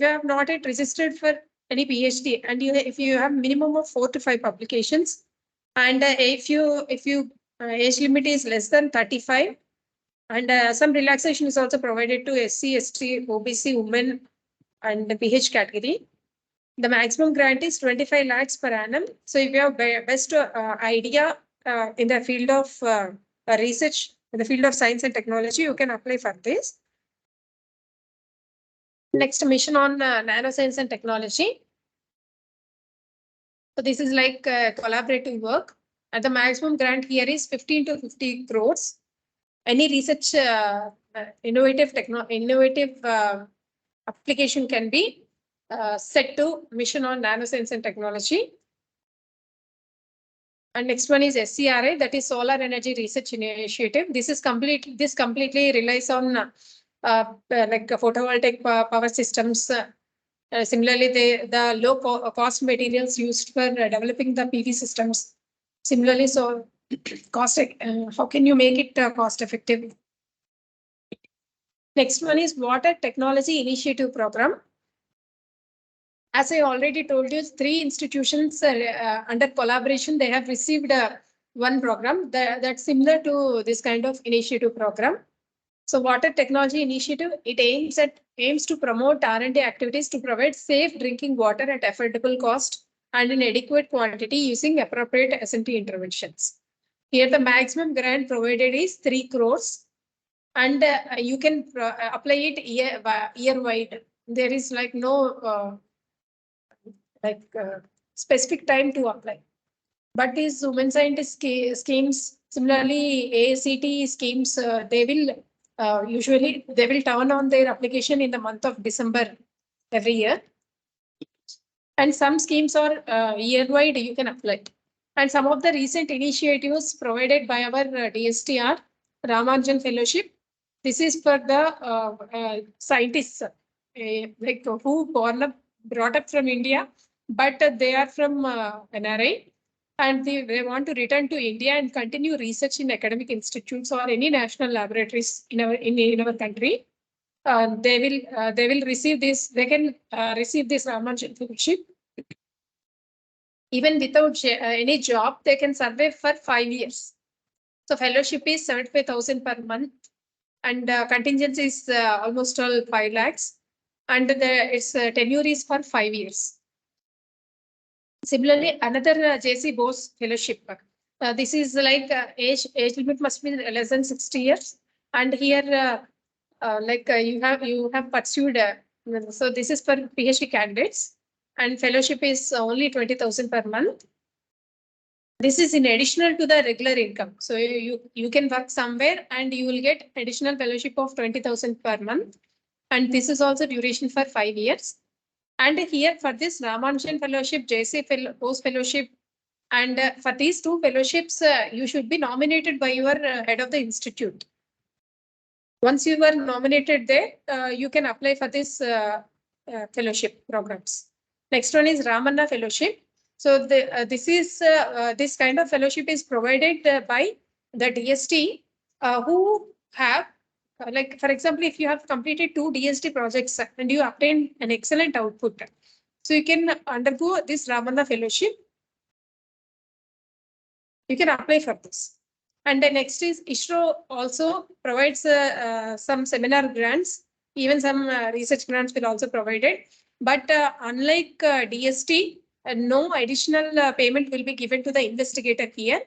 have not yet registered for any PhD and if you have minimum of 4 to 5 publications, and if you age limit is less than 35, and some relaxation is also provided to SC, ST, OBC, women, and the PH category. The maximum grant is 25 lakhs per annum. So if you have best idea in the field of research, in the field of science and technology, you can apply for this. Next, mission on nanoscience and technology. So this is like collaborative work. And the maximum grant here is 15 to 50 crores. Any research innovative application can be set to mission on nanoscience and technology. And next one is SCRI, that is Solar Energy Research Initiative. This completely relies on like photovoltaic power systems. Similarly, the low cost materials used for developing the PV systems. Similarly, so cost, how can you make it cost effective? Next one is Water Technology Initiative Program. As I already told you, 3 institutions under collaboration, they have received one program that's similar to this kind of initiative program. So Water Technology Initiative, it aims to promote R&D activities to provide safe drinking water at affordable cost and in adequate quantity using appropriate S&T interventions. Here the maximum grant provided is 3 crores, and you can apply it year-wide. There is like no specific time to apply. But these women scientist schemes, similarly AACT schemes, they will usually turn on their application in the month of December every year. And some schemes are year-wide, you can apply. And some of the recent initiatives provided by our DST are Ramanujan Fellowship. This is for the scientists like who brought up from India, but they are from NRI, and they want to return to India and continue research in academic institutes or any national laboratories in our country. They will receive this. They can receive this Ramanujan Fellowship. Even without any job, they can survive for 5 years. So fellowship is 75,000 per month, and contingency is almost all 5 lakhs, and its tenure is for 5 years. Similarly, another JC Bose Fellowship. This is like age limit must be less than 60 years, and here you have pursued. So this is for PhD candidates, and fellowship is only 20,000 per month. This is in additional to the regular income. So you can work somewhere and you will get additional fellowship of 20,000 per month. And this is also duration for 5 years. And here for this Ramanujan Fellowship, JC Post Fellowship, and for these 2 fellowships, you should be nominated by your head of the institute. Once you were nominated there, you can apply for this fellowship programs. Next one is Ramanna Fellowship. So this kind of fellowship is provided by the DST who have like, for example, if you have completed 2 DST projects and you obtain an excellent output, so you can undergo this Ramanna Fellowship. You can apply for this. And the next is ISRO also provides some seminar grants. Even some research grants will also provided. But unlike DST, no additional payment will be given to the investigator here.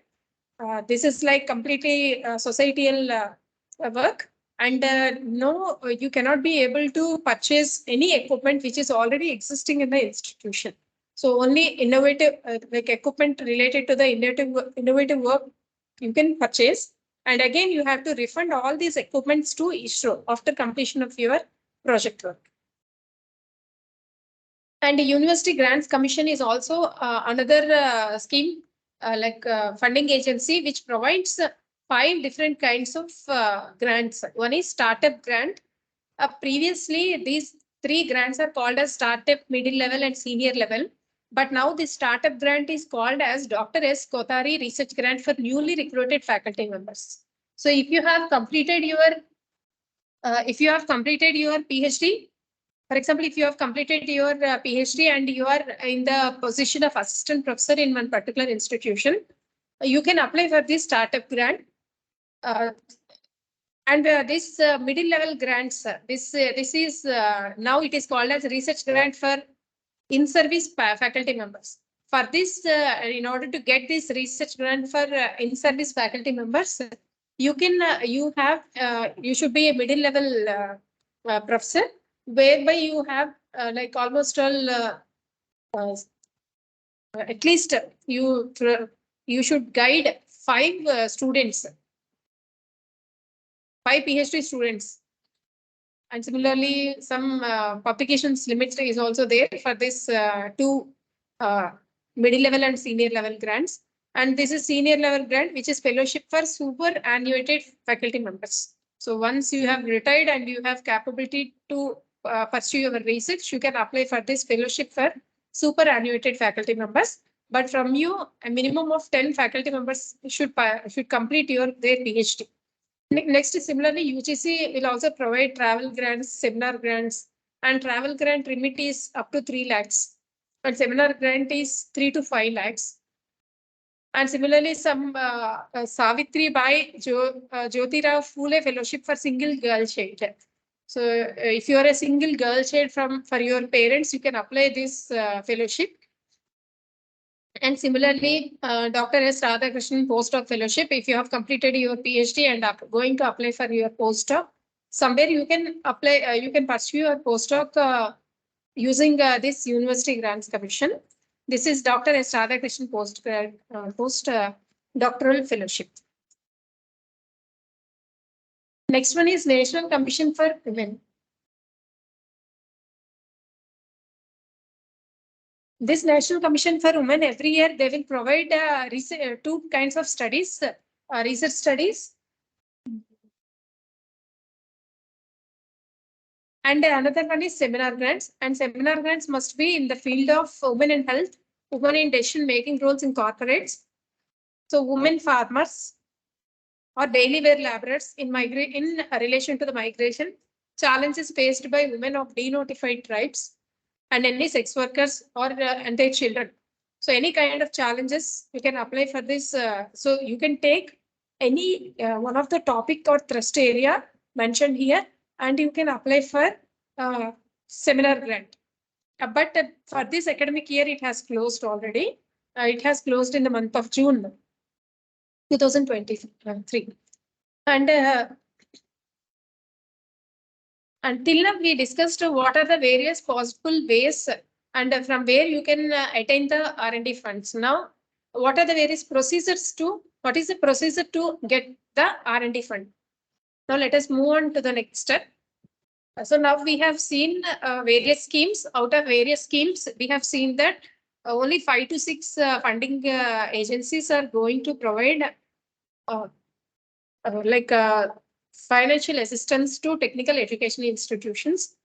this is like completely societal work. And no, you cannot be able to purchase any equipment which is already existing in the institution. So only innovative, like equipment related to the innovative work you can purchase. And again, you have to refund all these equipments to ISRO after completion of your project work. And the University Grants Commission is also another scheme, funding agency, which provides 5 different kinds of grants. One is startup grant. Previously, these 3 grants are called as startup, middle level, and senior level. But now the startup grant is called as Dr. S. Kothari Research Grant for newly recruited faculty members. So if you have completed your PhD, for example, if you have completed your PhD and you are in the position of assistant professor in one particular institution, you can apply for this startup grant. And this middle level grants, this is now it is called as research grant for in-service faculty members. For this, in order to get this research grant for in-service faculty members, you can you should be a middle level professor, whereby you have like almost all at least you should guide 5 students, 5 PhD students. And similarly, some publications limit is also there for this 2 middle level and senior level grants. And this is senior level grant, which is fellowship for superannuated faculty members. So once you have retired and you have capability to pursue your research, you can apply for this fellowship for superannuated faculty members. But from you, a minimum of 10 faculty members should complete their PhD. Next is similarly, UGC will also provide travel grants, seminar grants, and travel grant limit is up to 3 lakhs. And seminar grant is 3 to 5 lakhs. And similarly, some Savitri Bai Jyotirao Phule Fellowship for single girl child. So if you are a single girl child for your parents, you can apply this fellowship. And similarly, Dr. S. Radhakrishnan postdoc fellowship, if you have completed your PhD and are going to apply for your postdoc, somewhere you can apply, you can pursue your postdoc using this University Grants Commission. This is Dr. S. Radhakrishnan postdoctoral fellowship. Next one is National Commission for Women. This National Commission for Women, every year they will provide 2 kinds of studies, research studies. And another one is seminar grants. And seminar grants must be in the field of women in health, women in decision-making roles in corporates. So women farmers or daily wear laborers in relation to the migration, challenges faced by women of denotified tribes, and any sex workers or and their children. So any kind of challenges you can apply for this. So you can take any one of the topic or thrust area mentioned here, and you can apply for seminar grant. But for this academic year, it has closed already. It has closed in the month of June 2023. And until now, we discussed what are the various possible ways and from where you can attain the R&D funds. Now, what are the various procedures what is the procedure to get the R&D fund? Now, let us move on to the next step. So now we have seen various schemes. Out of various schemes, we have seen that only 5 to 6 funding agencies are going to provide financial assistance to technical education institutions.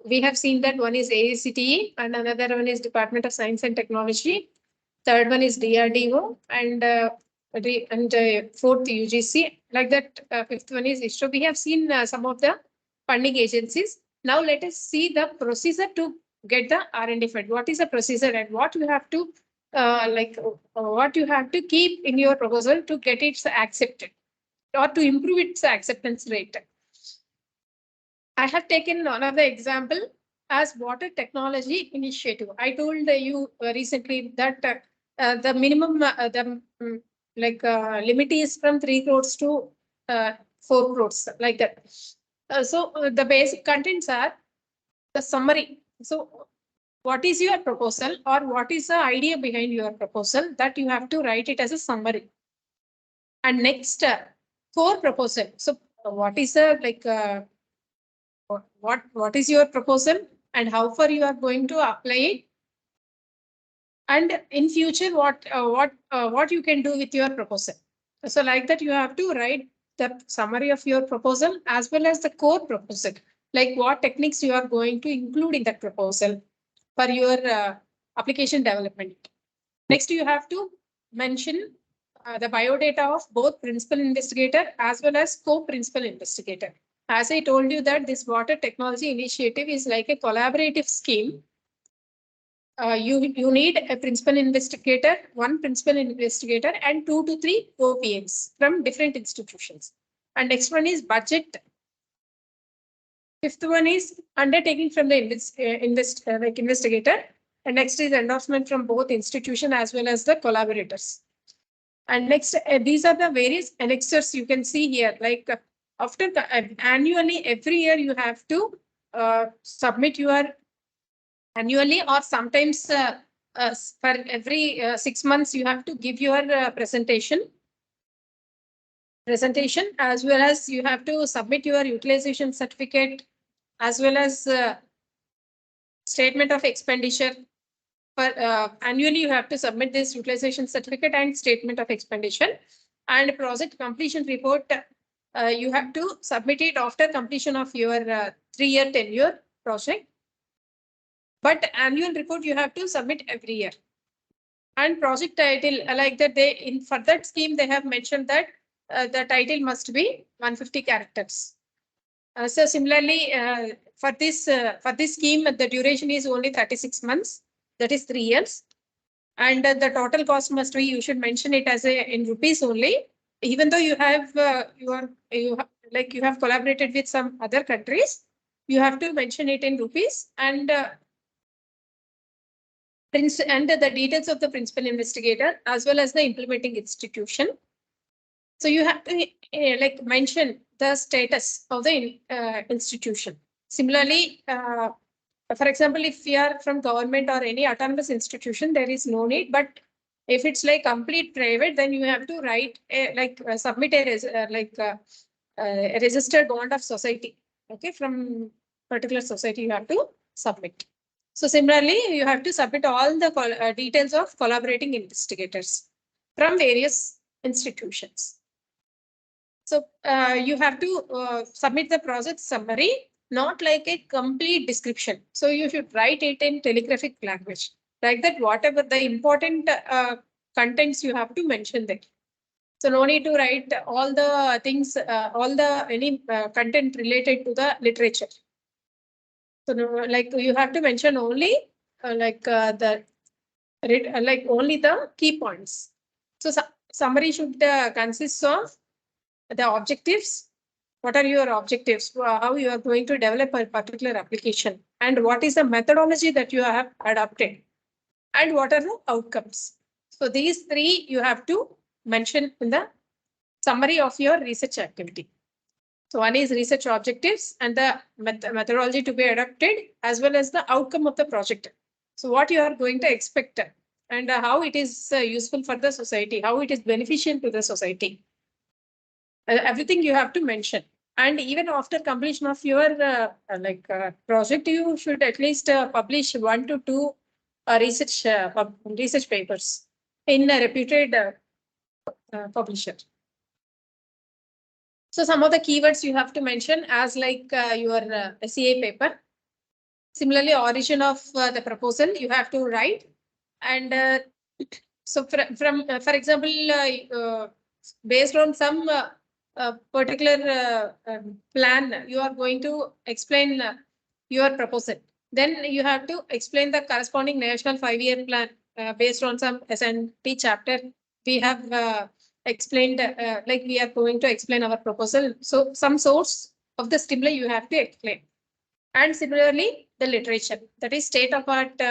We have seen that one is AICTE and another one is Department of Science and Technology. Third one is DRDO and fourth UGC. Like that, fifth one is ISRO. We have seen some of the funding agencies. Now let us see the procedure to get the R&D fund. What is the procedure and what you have to what you have to keep in your proposal to get it accepted or to improve its acceptance rate. I have taken another example as water technology initiative. I told you recently that the minimum limit is from 3 crores to 4 crores, like that. The basic contents are the summary. So what is your proposal, or what is the idea behind your proposal, that you have to write it as a summary. And next, core proposal. So what is the what is your proposal and how far you are going to apply it, and in future what you can do with your proposal. So like that, you have to write the summary of your proposal as well as the core proposal, like what techniques you are going to include in that proposal for your application development. Next, you have to mention the biodata of both principal investigator as well as co-principal investigator. As I told you that this water technology initiative is like a collaborative scheme. You need a principal investigator, one principal investigator, and 2 to 3 OPMs from different institutions. And next one is budget. Fifth one is undertaking from the investigator. And next is endorsement from both institution as well as the collaborators. And next, these are the various annexures you can see here. Like after annually, every year you have to submit your annually, or sometimes for every 6 months you have to give your presentation, as well as you have to submit your utilization certificate, as well as statement of expenditure. For annually, you have to submit this utilization certificate and statement of expenditure. And project completion report, you have to submit it after completion of your 3-year tenure project. But annual report you have to submit every year. And project title, like that, for that scheme they have mentioned that the title must be 150 characters. So similarly, for this scheme, the duration is only 36 months. That is 3 years. And the total cost must be, you should mention it as in rupees only. Even though you have you have collaborated with some other countries, you have to mention it in rupees, and the details of the principal investigator as well as the implementing institution. So you have to mention the status of the institution. Similarly, for example, if you are from government or any autonomous institution, there is no need. But if it's like complete private, then you have to write submit a registered bond of society. Okay, from particular society you have to submit. So similarly, you have to submit all the details of collaborating investigators from various institutions. So you have to submit the project summary, not like a complete description. So you should write it in telegraphic language, like that whatever the important contents you have to mention there. So no need to write all the things, any content related to the literature. So you have to mention only only the key points. So summary should consist of the objectives. What are your objectives? How you are going to develop a particular application, and what is the methodology that you have adopted, and what are the outcomes? So these 3 you have to mention in the summary of your research activity. So one is research objectives and the methodology to be adopted, as well as the outcome of the project. So what you are going to expect, and how it is useful for the society, how it is beneficial to the society. Everything you have to mention. And even after completion of your project, you should at least publish 1 to 2 research papers in a reputed publisher. So some of the keywords you have to mention as your SEA paper. Similarly, origin of the proposal you have to write. And so for example, based on some particular plan, you are going to explain your proposal. Then you have to explain the corresponding national 5-year plan based on some S&T chapter. We have explained we are going to explain our proposal. So some source of the stimuli you have to explain. And similarly, the literature, that is state of art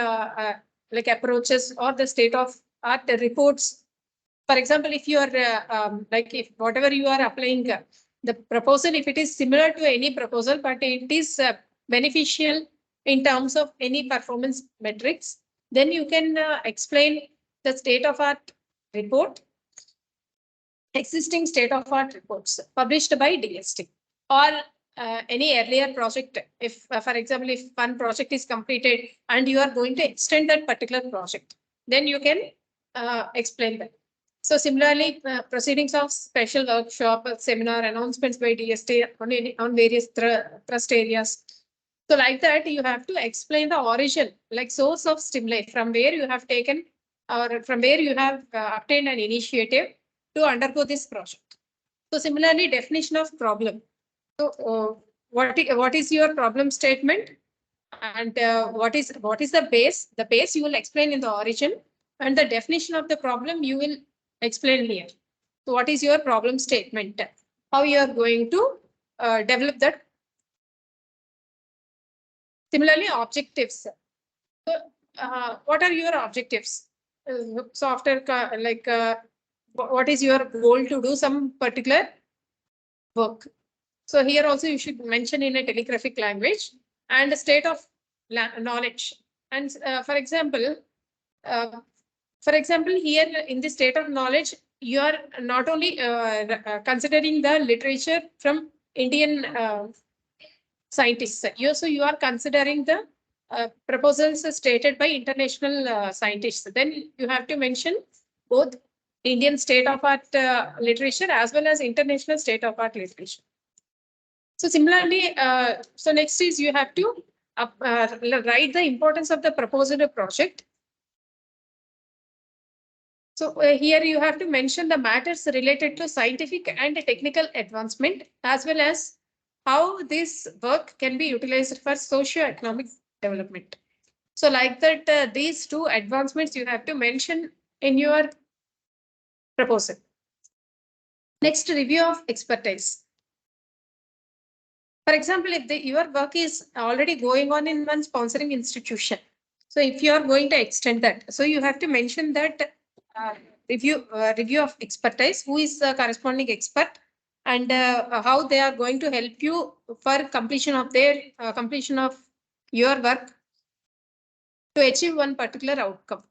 approaches, or the state of art reports For example, if you are like if whatever you are applying the proposal, if it is similar to any proposal, but it is beneficial in terms of any performance metrics, then you can explain the state of art report, existing state of art reports published by DST or any earlier project. If, for example, if one project is completed and you are going to extend that particular project, then you can explain that. So similarly, proceedings of special workshop, seminar, announcements by DST on various trust areas. So like that, you have to explain the origin, like source of stimuli, from where you have taken or from where you have obtained an initiative to undergo this project. So similarly, definition of problem. So what is your problem statement, and what is the base? The base you will explain in the origin, and the definition of the problem you will explain here. So what is your problem statement? How you are going to develop that? Similarly, objectives. So, what are your objectives? So after what is your goal to do some particular work? So here also you should mention in a telegraphic language and a state of knowledge. And for example, here in the state of knowledge, you are not only considering the literature from Indian scientists. You are considering the proposals stated by international scientists. Then you have to mention both Indian state of art literature as well as international state of art literature. So similarly, so next is you have to write the importance of the proposed project. So here you have to mention the matters related to scientific and technical advancement, as well as how this work can be utilized for socio-economic development. So like that, these two advancements you have to mention in your proposal. Next, review of expertise. For example, if your work is already going on in one sponsoring institution, so if you are going to extend that, so you have to mention that review of expertise, who is the corresponding expert, and how they are going to help you for completion of their completion of your work to achieve one particular outcome.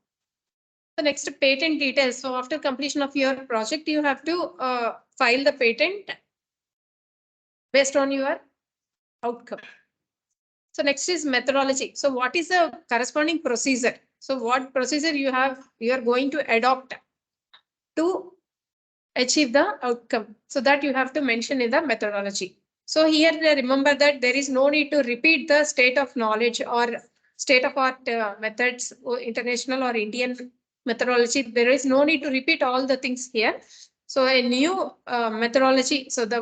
The next, patent details. So after completion of your project, you have to file the patent based on your outcome. So next is methodology. So what is the corresponding procedure? So what procedure you are going to adopt to achieve the outcome? So that you have to mention in the methodology. So here remember that there is no need to repeat the state of knowledge or state of art methods, or international or Indian methodology. There is no need to repeat all the things here. So a new methodology. So the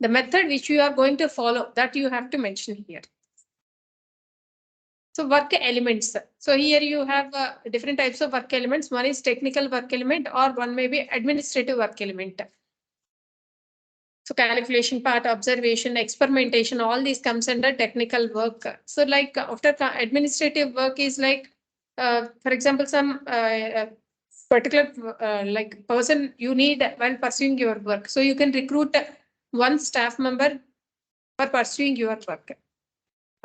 method which you are going to follow, that you have to mention here. So work elements. So here you have different types of work elements. One is technical work element, or one may be administrative work element. So calculation part, observation, experimentation, all these comes under technical work. So like after administrative work is like, for example, some particular like person you need when pursuing your work. So you can recruit one staff member for pursuing your work.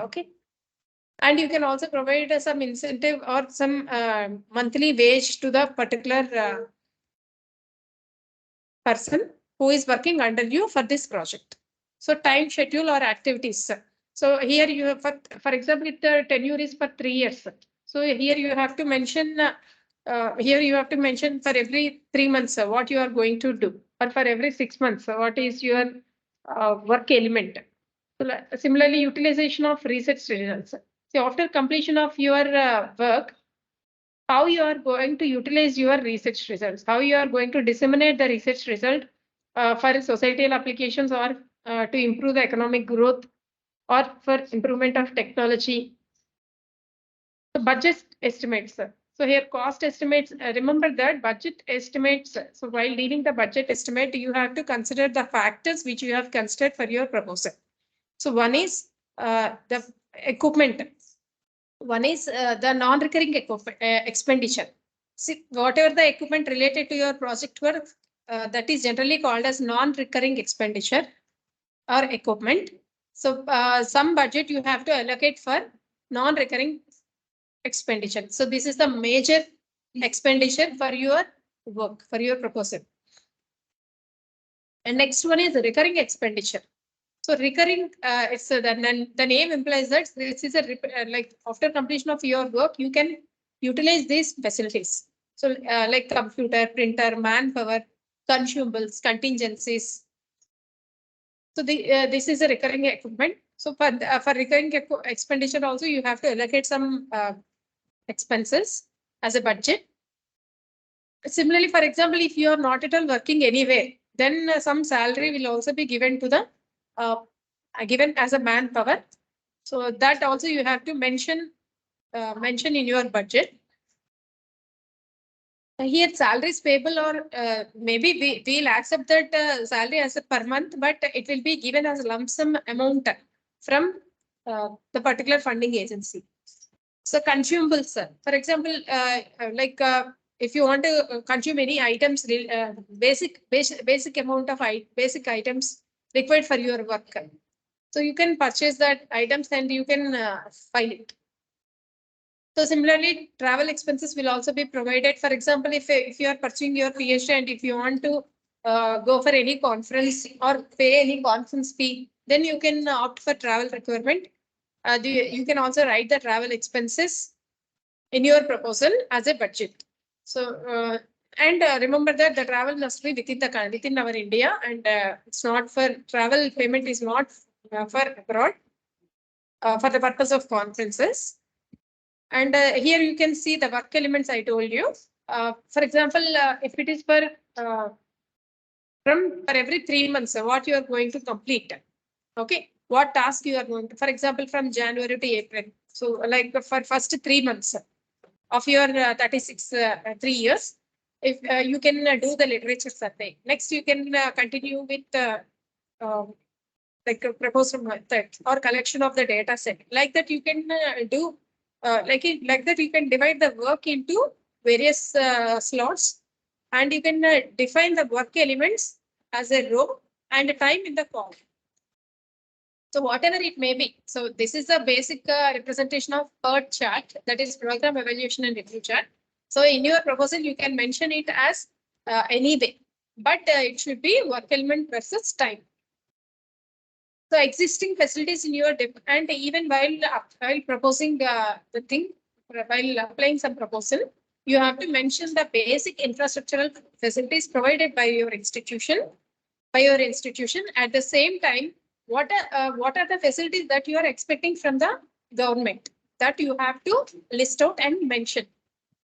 Okay. And you can also provide some incentive or some monthly wage to the particular person who is working under you for this project. So time, schedule, or activities. So here you have, for example, if the tenure is for 3 years. So here you have to mention for every 3 months what you are going to do, or for every 6 months what is your work element. So similarly, utilization of research results. So after completion of your work, how you are going to utilize your research results, how you are going to disseminate the research result for societal applications, or to improve the economic growth, or for improvement of technology. The budget estimates. So here cost estimates, remember that budget estimates. So while leading the budget estimate, you have to consider the factors which you have considered for your proposal. So one is the equipment. One is the non-recurring expenditure. See, whatever the equipment related to your project work, that is generally called as non-recurring expenditure or equipment. So some budget you have to allocate for non-recurring expenditure. So this is the major expenditure for your work, for your proposal. And next one is recurring expenditure. So recurring, it's the name implies that this is like after completion of your work, you can utilize these facilities. So like computer, printer, manpower, consumables, contingencies. So this is a recurring equipment. So for recurring expenditure also, you have to allocate some expenses as a budget. Similarly, for example, if you are not at all working anywhere, then some salary will also be given to the given as a manpower. So that also you have to mention in your budget. Here salary is payable, or maybe we'll accept that salary as a per month, but it will be given as a lump sum amount from the particular funding agency. So consumables, for example, like if you want to consume any items, basic amount of basic items required for your work. So you can purchase that items and you can file it. So similarly, travel expenses will also be provided. For example, if you are pursuing your PhD and if you want to go for any conference or pay any conference fee, then you can opt for travel requirement. You can also write the travel expenses in your proposal as a budget. So and remember that the travel must be within our India, and it's not for travel payment is not for abroad for the purpose of conferences. And here you can see the work elements I told you. For example, if it is for every 3 months, what you are going to complete. Okay, what task you are going to, for example, from January to April. So like for first 3 months of your 3 years, if you can do the literature survey. Next, you can continue with like a proposal method or collection of the data set. Like that, you can do like that. You can divide the work into various slots, and you can define the work elements as a row and a time in the column. So whatever it may be. So this is a basic representation of PERT chart, that is program evaluation and review chart. So in your proposal, you can mention it as any way, but it should be work element versus time. So existing facilities in your and even while proposing the thing, while applying some proposal, you have to mention the basic infrastructural facilities provided by your institution. At the same time, what are the facilities that you are expecting from the government, that you have to list out and mention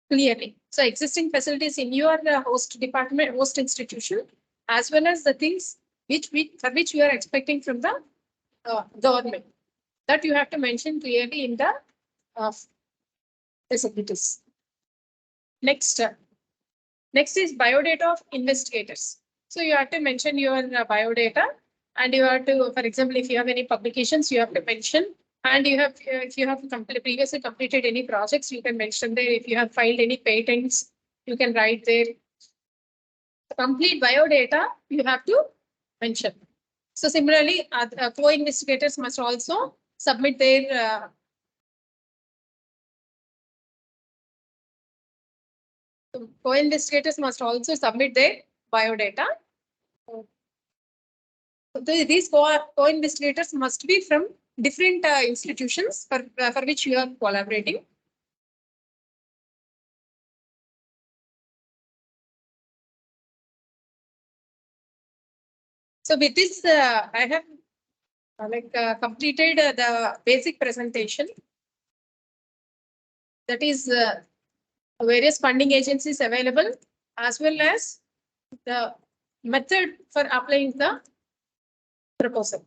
clearly. So existing facilities in your host department, host institution, as well as the things for which you are expecting from the government, that you have to mention clearly in the facilities. Next is biodata of investigators. So you have to mention your biodata, and you have to, for example, if you have any publications, you have to mention. And you have, if you have previously completed any projects, you can mention there. If you have filed any patents, you can write there. Complete biodata, you have to mention. So similarly, co-investigators must also submit their co-investigators must also submit their biodata. So these co-investigators must be from different institutions for which you are collaborating. So with this, I have completed the basic presentation. That is various funding agencies available, as well as the method for applying the proposal.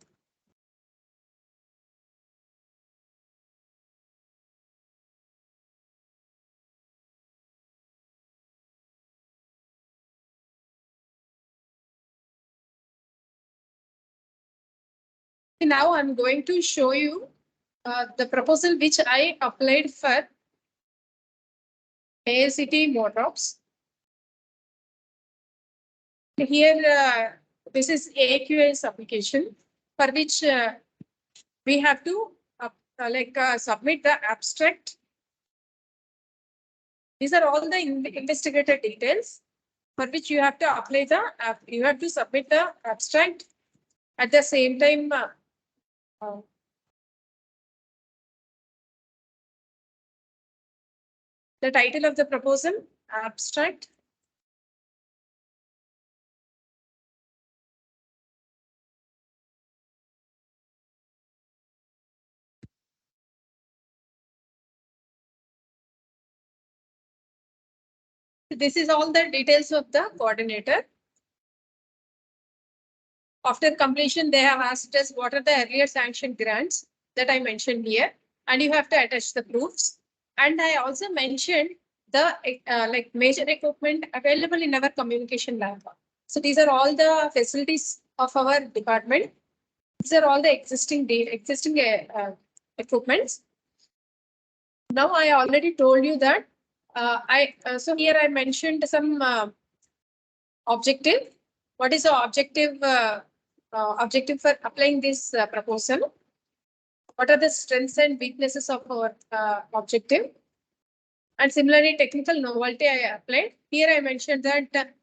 Now I'm going to show you the proposal which I applied for AICT Modrops. Here, this is AQS application for which we have to submit the abstract. These are all the investigator details for which you have to apply the you have to submit the abstract. At the same time, the title of the proposal, abstract. This is all the details of the coordinator. After completion, they have asked us what are the earlier sanctioned grants that I mentioned here, and you have to attach the proofs. And I also mentioned the major equipment available in our communication lab. So these are all the facilities of our department. These are all the existing equipments. Now I already told you that so here I mentioned some objective. What is the objective? Objective for applying this proposal? What are the strengths and weaknesses of our objective? And similarly, technical novelty I applied. Here I mentioned that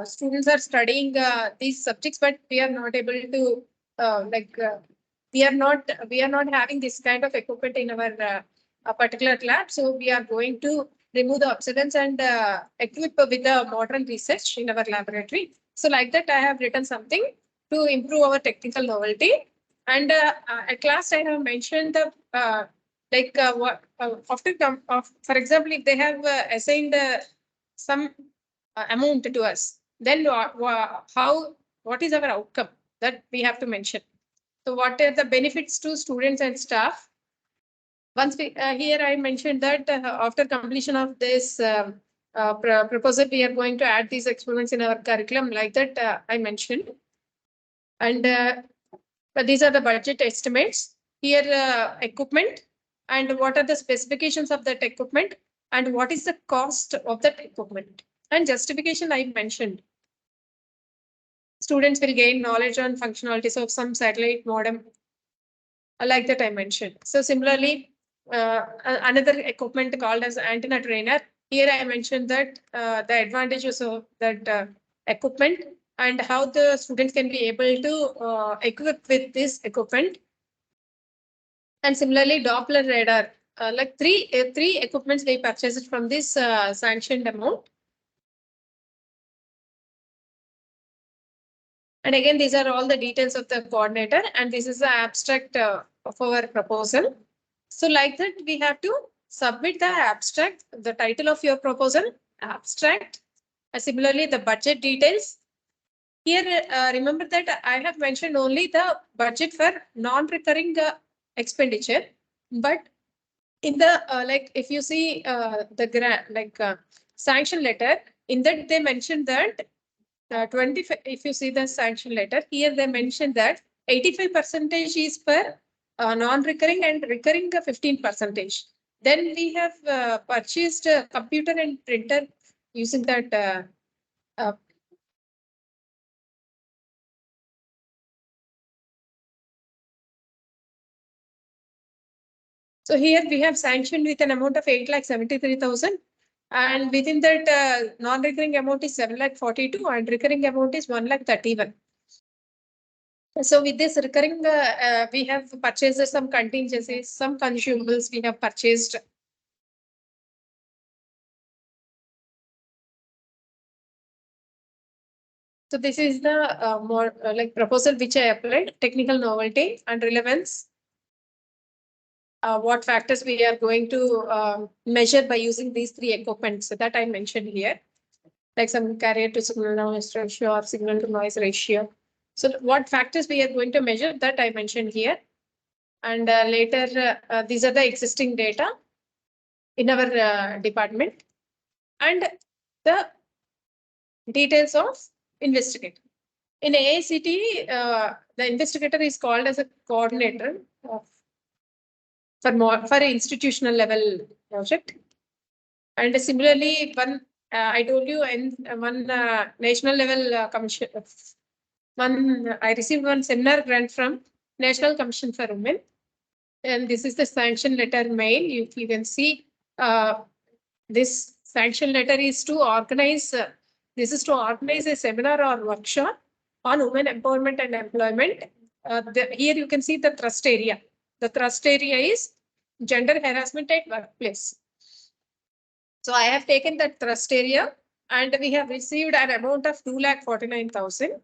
students are studying these subjects, but we are not able to we are not having this kind of equipment in our particular lab. So we are going to remove the obsolescence and equip with the modern research in our laboratory. So like that, I have written something to improve our technical novelty. And at last, I have mentioned the for example, if they have assigned some amount to us, then what is our outcome that we have to mention? So what are the benefits to students and staff? Once we here I mentioned that after completion of this proposal, we are going to add these experiments in our curriculum, like that I mentioned. And but these are the budget estimates. Here equipment, and what are the specifications of that equipment, and what is the cost of that equipment, and justification I mentioned. Students will gain knowledge on functionalities of some satellite modem, like that I mentioned. So similarly, another equipment called as antenna trainer. Here I mentioned that the advantages of that equipment and how the students can be able to equip with this equipment. And similarly, Doppler radar, like three equipments they purchased from this sanctioned amount. And again, these are all the details of the coordinator, and this is the abstract of our proposal. So like that, we have to submit the abstract, the title of your proposal, abstract. Similarly, the budget details. Here, remember that I have mentioned only the budget for non-recurring expenditure, but in the like if you see the grant sanction letter, in that they mentioned that 25, if you see the sanction letter, here they mentioned that 85% is for non-recurring and recurring 15%. Then we have purchased a computer and printer using that so here we have sanctioned with an amount of 8,73,000, and within that non-recurring amount is 7,42,000 and recurring amount is 1,31,000. So with this recurring, we have purchased some contingencies, some consumables we have purchased. So this is the more like proposal which I applied, technical novelty and relevance. What factors we are going to measure by using these three equipments that I mentioned here, like some carrier to signal noise ratio or signal to noise ratio. So what factors we are going to measure that I mentioned here. And later, these are the existing data in our department and the details of investigator. In AICT, the investigator is called as a coordinator for institutional level project. And similarly, I told you in one national level commission, I received one seminar grant from National Commission for Women. And this is the sanction letter mail. You can see this sanction letter is to organize, this is to organize a seminar or workshop on women empowerment and employment. Here you can see the thrust area. The thrust area is gender harassment at workplace. So I have taken that thrust area and we have received an amount of 2,49,000.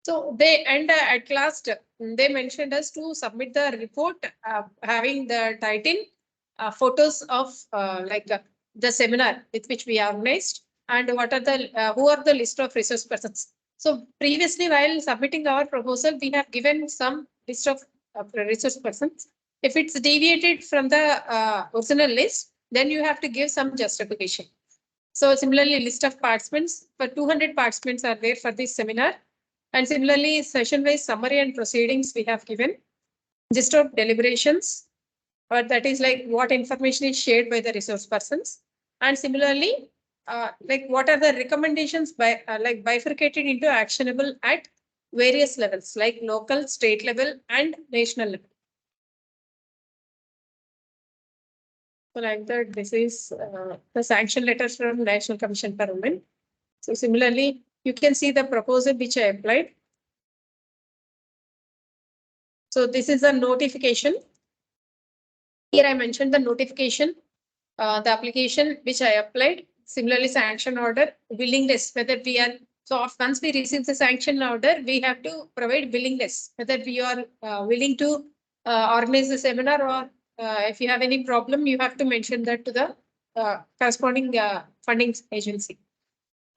So at last they mentioned us to submit the report having the title photos of the seminar with which we organized and what are the who are the list of resource persons. So previously, while submitting our proposal, we have given some list of resource persons. If it's deviated from the original list, then you have to give some justification. So similarly, list of participants for 200 participants are there for this seminar. And similarly, session-wise summary and proceedings we have given. Gist of deliberations, or that is like what information is shared by the resource persons. And similarly, what are the recommendations by bifurcated into actionable at various levels, like local, state level, and national level. So like that, this is the sanction letters from National Commission for Women. So similarly, you can see the proposal which I applied. So this is a notification. Here I mentioned the notification, the application which I applied. Similarly, sanction order, willingness, whether we are, so once we receive the sanction order, we have to provide willingness, whether we are willing to organize the seminar or if you have any problem, you have to mention that to the corresponding funding agency.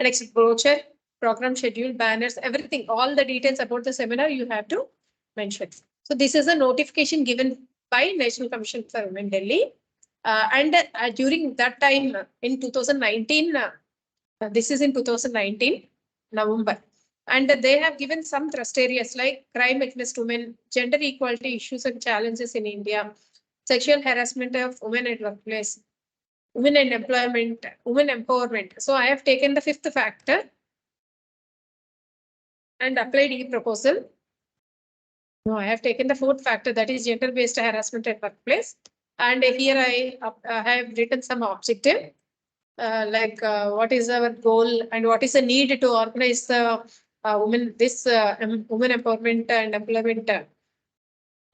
Next, brochure, program schedule, banners, everything, all the details about the seminar you have to mention. So this is a notification given by National Commission for Women Delhi. And during that time in 2019, this is in 2019, November. And they have given some thrust areas like crime against women, gender equality issues and challenges in India, sexual harassment of women at workplace, women in employment, women empowerment. So I have taken the fifth factor and applied e-proposal. No, I have taken the fourth factor, that is gender-based harassment at workplace. And here I have written some objective, what is our goal and what is the need to organize the women empowerment and employment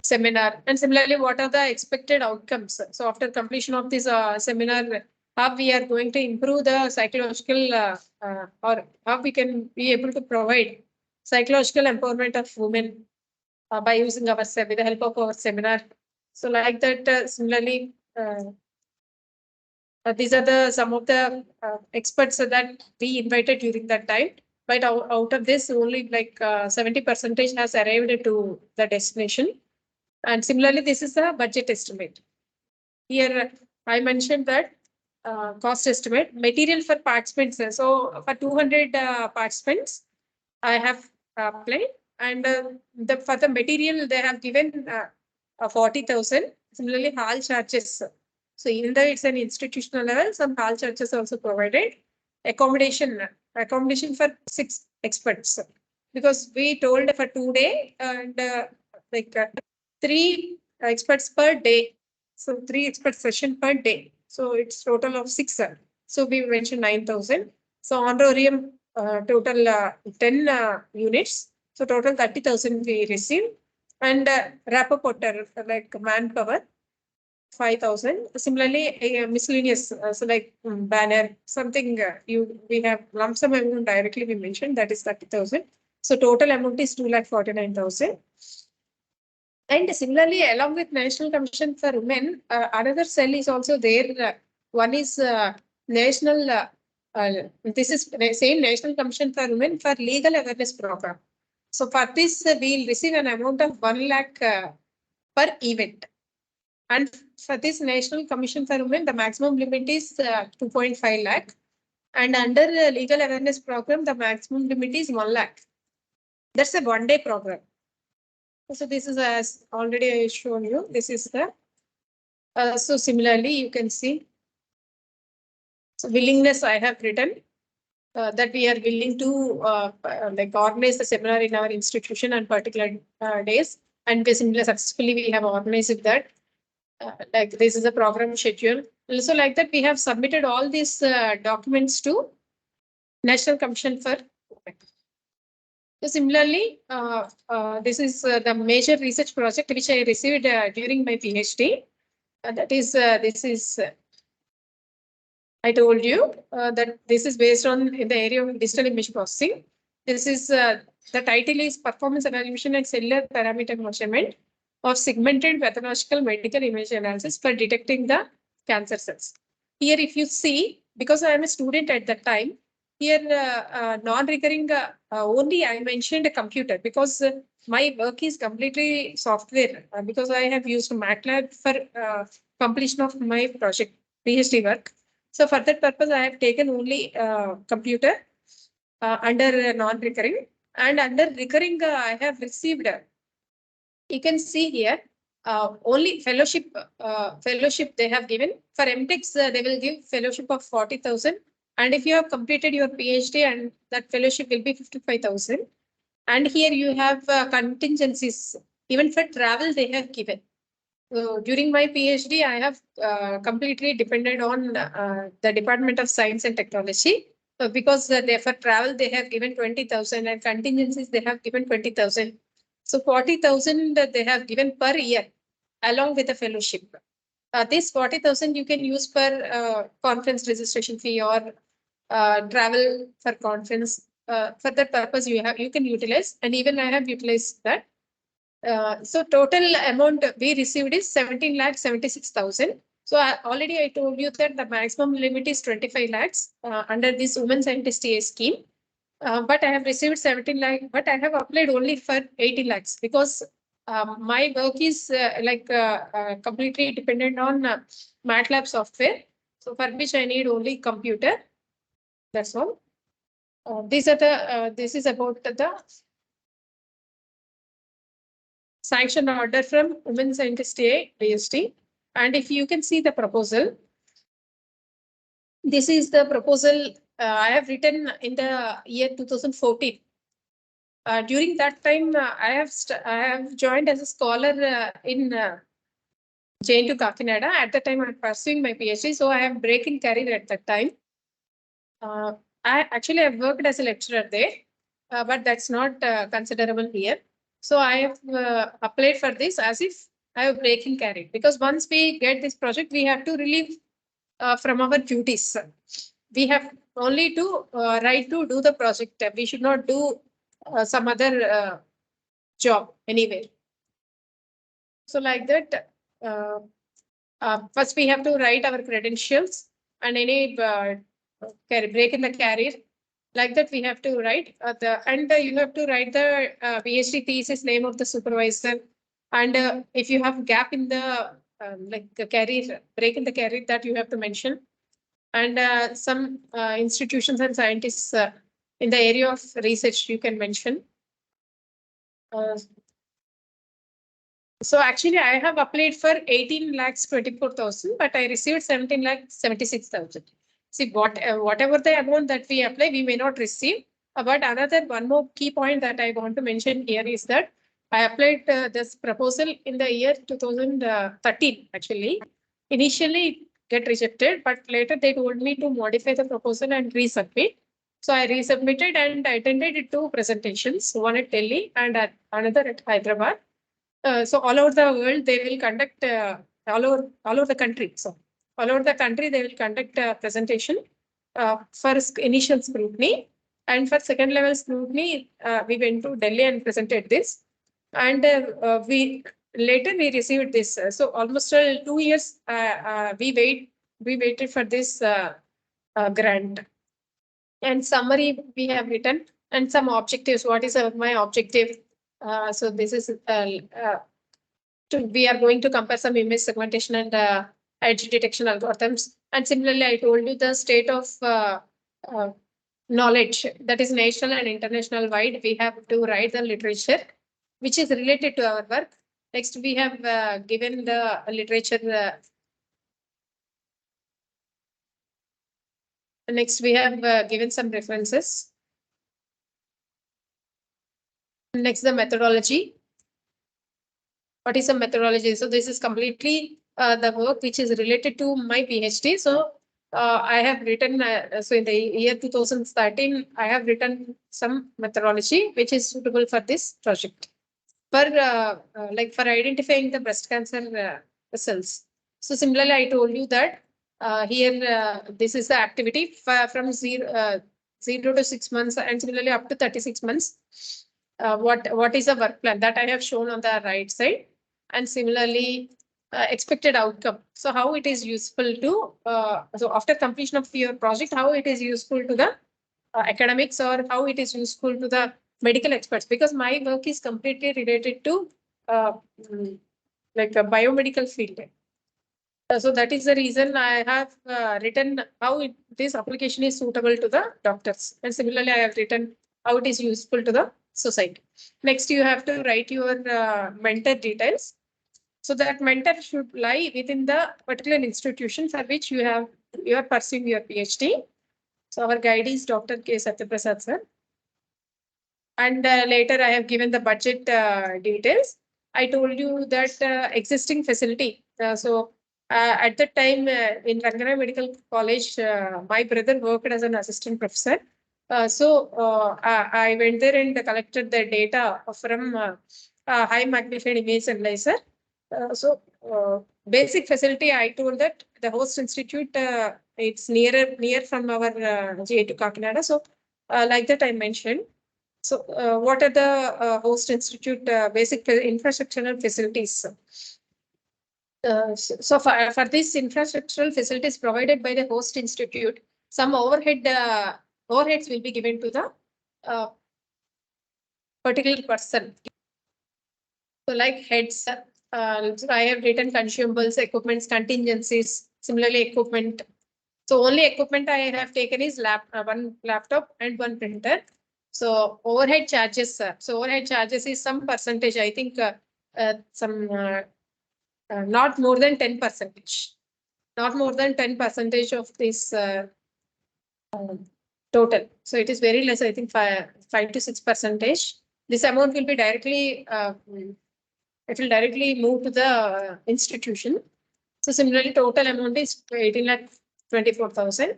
seminar. And similarly, what are the expected outcomes? So after completion of this seminar, how we are going to improve the psychological or how we can be able to provide psychological empowerment of women by using our with the help of our seminar. So like that, similarly, these are some of the experts that we invited during that time. But out of this, only like 70% has arrived to the destination. And similarly, this is the budget estimate. Here, I mentioned that cost estimate, material for participants. So for 200 participants, I have applied. And for the material, they have given 40,000. Similarly, hall charges. So even though it's an institutional level, some hall charges also provided. Accommodation for 6 experts. Because we told for 2 days and 3 experts per day. So 3 expert session per day. So it's total of 6. So we mentioned 9,000. So honorarium total 10 units. So total 30,000 we received. And wrap-up order like manpower 5,000. Similarly, miscellaneous, so like banner, something we have lump sum amount directly we mentioned, that is 30,000. So total amount is 2,49,000. And similarly, along with National Commission for Women, another cell is also there. One is national. This is the same National Commission for Women for Legal Awareness Program. So for this, we'll receive an amount of 1 lakh per event. And for this National Commission for Women, the maximum limit is 2.5 lakh. And under the Legal Awareness Program, the maximum limit is 1 lakh. That's a 1-day program. So this is, as already I shown you, this is the So similarly, you can see. So willingness I have written that we are willing to like organize the seminar in our institution on particular days, and basically successfully we have organized that. Like this is a program schedule. Also like that, we have submitted all these documents to National Commission for Women. So similarly, this is the major research project which I received during my PhD. That is, this is, I told you that this is based on in the area of digital image processing. This is, the title is Performance Evaluation and Cellular Parameter Measurement of Segmented Pathological Medical Image Analysis for detecting the cancer cells. Here, if you see, because I am a student at that time, here non-recurring only I mentioned a computer because my work is completely software because I have used MATLAB for completion of my project PhD work. So for that purpose, I have taken only computer under non-recurring, and under recurring I have received. You can see here only fellowship fellowship they have given. For MTechs, they will give fellowship of 40,000, and if you have completed your PhD, and that fellowship will be 55,000. And here you have contingencies. Even for travel, they have given. So during my PhD, I have completely depended on the Department of Science and Technology because they, for travel they have given 20,000 and contingencies they have given 20,000. So 40,000 they have given per year along with the fellowship. This 40,000 you can use for conference registration fee or travel for conference. For that purpose, you can utilize, and even I have utilized that. So total amount we received is 17,76,000. So already I told you that the maximum limit is 25 lakhs under this Women Scientist TA scheme. But I have received 17 lakh, but I have applied only for 80 lakhs because my work is completely dependent on MATLAB software. So for which I need only computer. That's all. These are the, this is about the sanction order from Women Scientist A PhD. And if you can see the proposal, this is the proposal I have written in the year 2014. During that time, I have joined as a scholar in JNU Kakinada. At the time, I'm pursuing my PhD, so I have break in career at that time. I have worked as a lecturer there, but that's not considerable here. So I have applied for this as if I have break in career, because once we get this project, we have to relieve from our duties. We have only to right to do the project. We should not do some other job anywhere. So like that, first we have to write our credentials and any break in the career. Like that, we have to write you have to write the PhD thesis, name of the supervisor, and if you have gap in the like the career, break in the career, that you have to mention, and some institutions and scientists in the area of research you can mention. So actually, I have applied for 18 lakhs 24,000, but I received 17 lakhs 76,000. See, whatever the amount that we apply, we may not receive. But another one more key point that I want to mention here is that I applied this proposal in the year 2013. Actually, initially get rejected, but later they told me to modify the proposal and resubmit. So I resubmitted and I attended 2 presentations, one at Delhi and another at Hyderabad. So all over the world, they will conduct all over the country. So all over the country, they will conduct a presentation for initial scrutiny, and for second level scrutiny, we went to Delhi and presented this, and we received this. So almost 2 years we waited for this grant. And summary we have written, and some objectives. What is my objective? So this is we are going to compare some image segmentation and edge detection algorithms. And similarly, I told you the state of knowledge, that is national and international wide. We have to write the literature which is related to our work. Next, we have given the literature Next, we have given some references. Next, the methodology. What is a methodology? So this is completely the work which is related to my PhD. So I have written, so in the year 2013, I have written some methodology which is suitable for this project. For like for identifying the breast cancer cells. So similarly, I told you that here this is the activity from 0 to 6 months, and similarly up to 36 months. What is the work plan that I have shown on the right side, and similarly expected outcome. So how it is useful to so after completion of your project, how it is useful to the academics, or how it is useful to the medical experts, because my work is completely related to like a biomedical field. So that is the reason I have written how this application is suitable to the doctors, and similarly I have written how it is useful to the society. Next, you have to write your mentor details. So that mentor should lie within the particular institution for which you are pursuing your PhD. So our guide is Dr. K. Satyaprasad sir. And later I have given the budget details. I told you that existing facility. At that time in Rangana Medical College, my brother worked as an assistant professor. I went there and collected the data from high magnified image analyzer. Basic facility, I told that the host institute, it's near from our GA to Kakinada. So like that I mentioned. So what are the host institute basic infrastructural facilities? So for this infrastructural facilities provided by the host institute, some overheads will be given to the particular person. So like heads, so I have written consumables, equipments, contingencies, similarly equipment. So only equipment I have taken is one laptop and one printer. So overhead charges, so overhead charges is some percentage, I think not more than 10%. Not more than 10% of this total. So it is very less, I think 5 to 6%. This amount will be directly, it will directly move to the institution. So similarly, total amount is 18,24,000.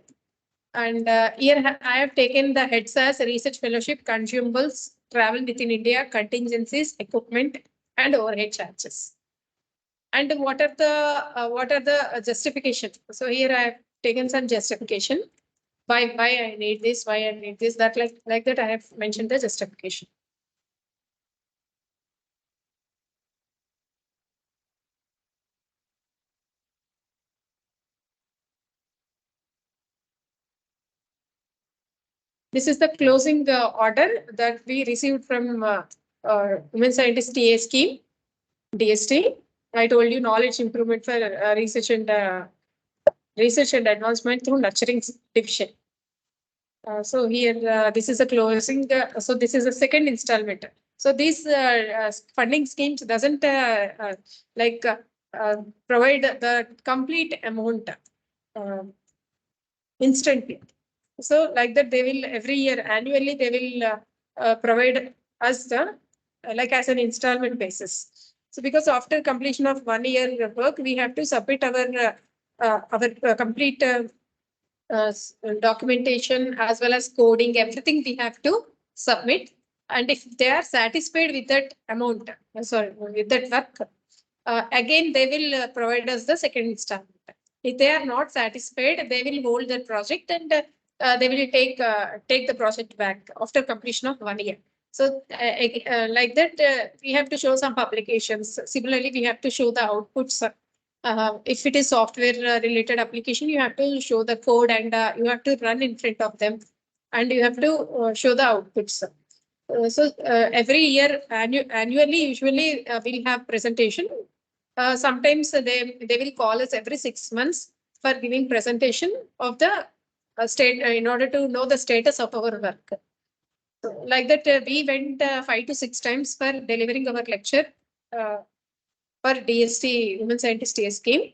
And here I have taken the heads as research fellowship, consumables, travel within India, contingencies, equipment, and overhead charges. And what are the justification? So here I have taken some justification. Why I need this, why I need this, that like that I have mentioned the justification. This is the closing order that we received from Women Scientist TA scheme, DST. I told you knowledge improvement for research and advancement through nurturing division. So here, this is a closing. So this is a second installment. So these funding schemes doesn't provide the complete amount instantly. So like that, they will every year annually they will provide us the like as an installment basis. So because after completion of 1 year work, we have to submit our complete documentation as well as coding, everything we have to submit. And if they are satisfied with that amount, with that work, again they will provide us the second installment. If they are not satisfied, they will hold the project, and they will take the project back after completion of 1 year. So like that, we have to show some publications. Similarly, we have to show the outputs. If it is software related application, you have to show the code, and you have to run in front of them, and you have to show the outputs. Every year, annually, usually we'll have presentation. Sometimes they will call us every 6 months for giving presentation of the state in order to know the status of our work. So like that, we went 5 to 6 times for delivering our lecture for DST Women Scientist scheme.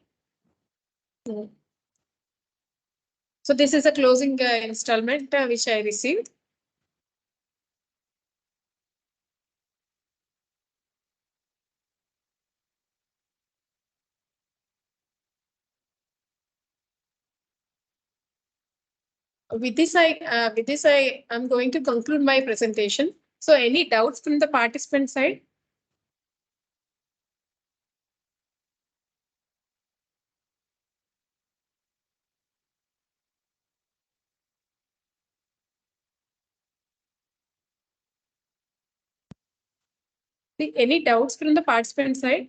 So this is a closing installment which I received. With this, I am going to conclude my presentation. So any doubts from the participant side? Any doubts from the participant side?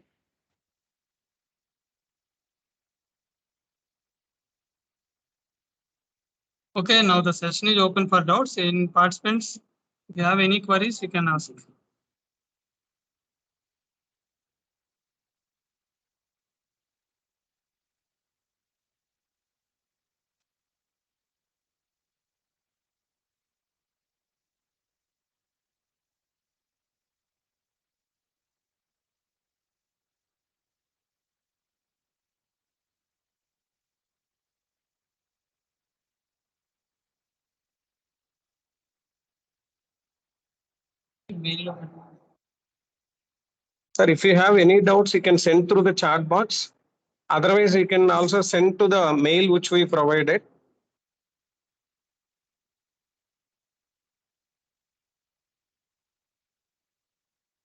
Okay, now the session is open for doubts. In participants, if you have any queries, you can ask. Sir, if you have any doubts, you can send through the chat box. Otherwise, you can also send to the mail which we provided.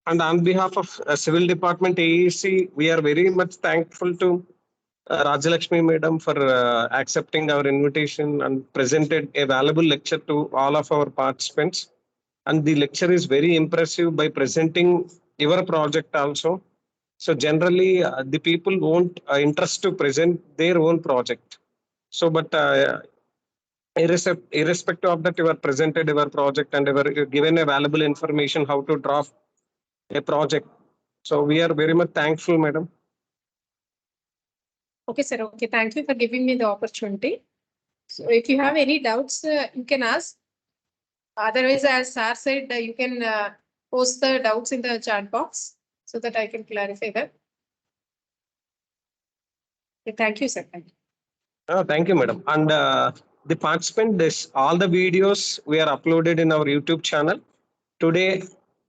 And on behalf of Civil Department AEC, we are very much thankful to Rajalakshmi Madam for accepting our invitation and presented a valuable lecture to all of our participants. And the lecture is very impressive by presenting your project also. So generally, the people won't interest to present their own project. So, but irrespective of that, you are presented your project and you are given a valuable information how to draft a project. So we are very much thankful, madam. Okay, sir. Okay, thank you for giving me the opportunity. So if you have any doubts, you can ask. Otherwise, as sir said, you can post the doubts in the chat box so that I can clarify that. Okay, thank you, sir. Thank you. Oh, thank you, madam. And the participant, this all the videos we are uploaded in our YouTube channel. Today,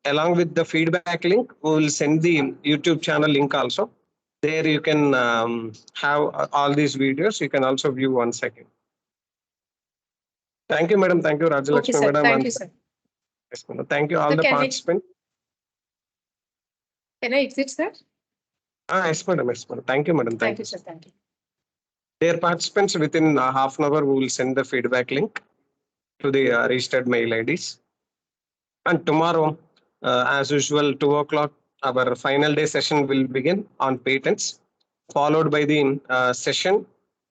along with the feedback link, we will send the YouTube channel link also. There you can have all these videos. You can also view once again. Thank you, madam. Thank you, Okay, Rajalakshmi, sir. madam. Thank you, sir. Yes, madam. Thank you, all Sir, the can I- participants. Can I exit, sir? Yes, madam. Yes, madam. Thank you, madam. Thank you, sir. Thank you. Dear participants, within half an hour, we will send the feedback link to the registered mail IDs. And tomorrow, as usual, 2 o'clock, our final day session will begin on patents, followed by the session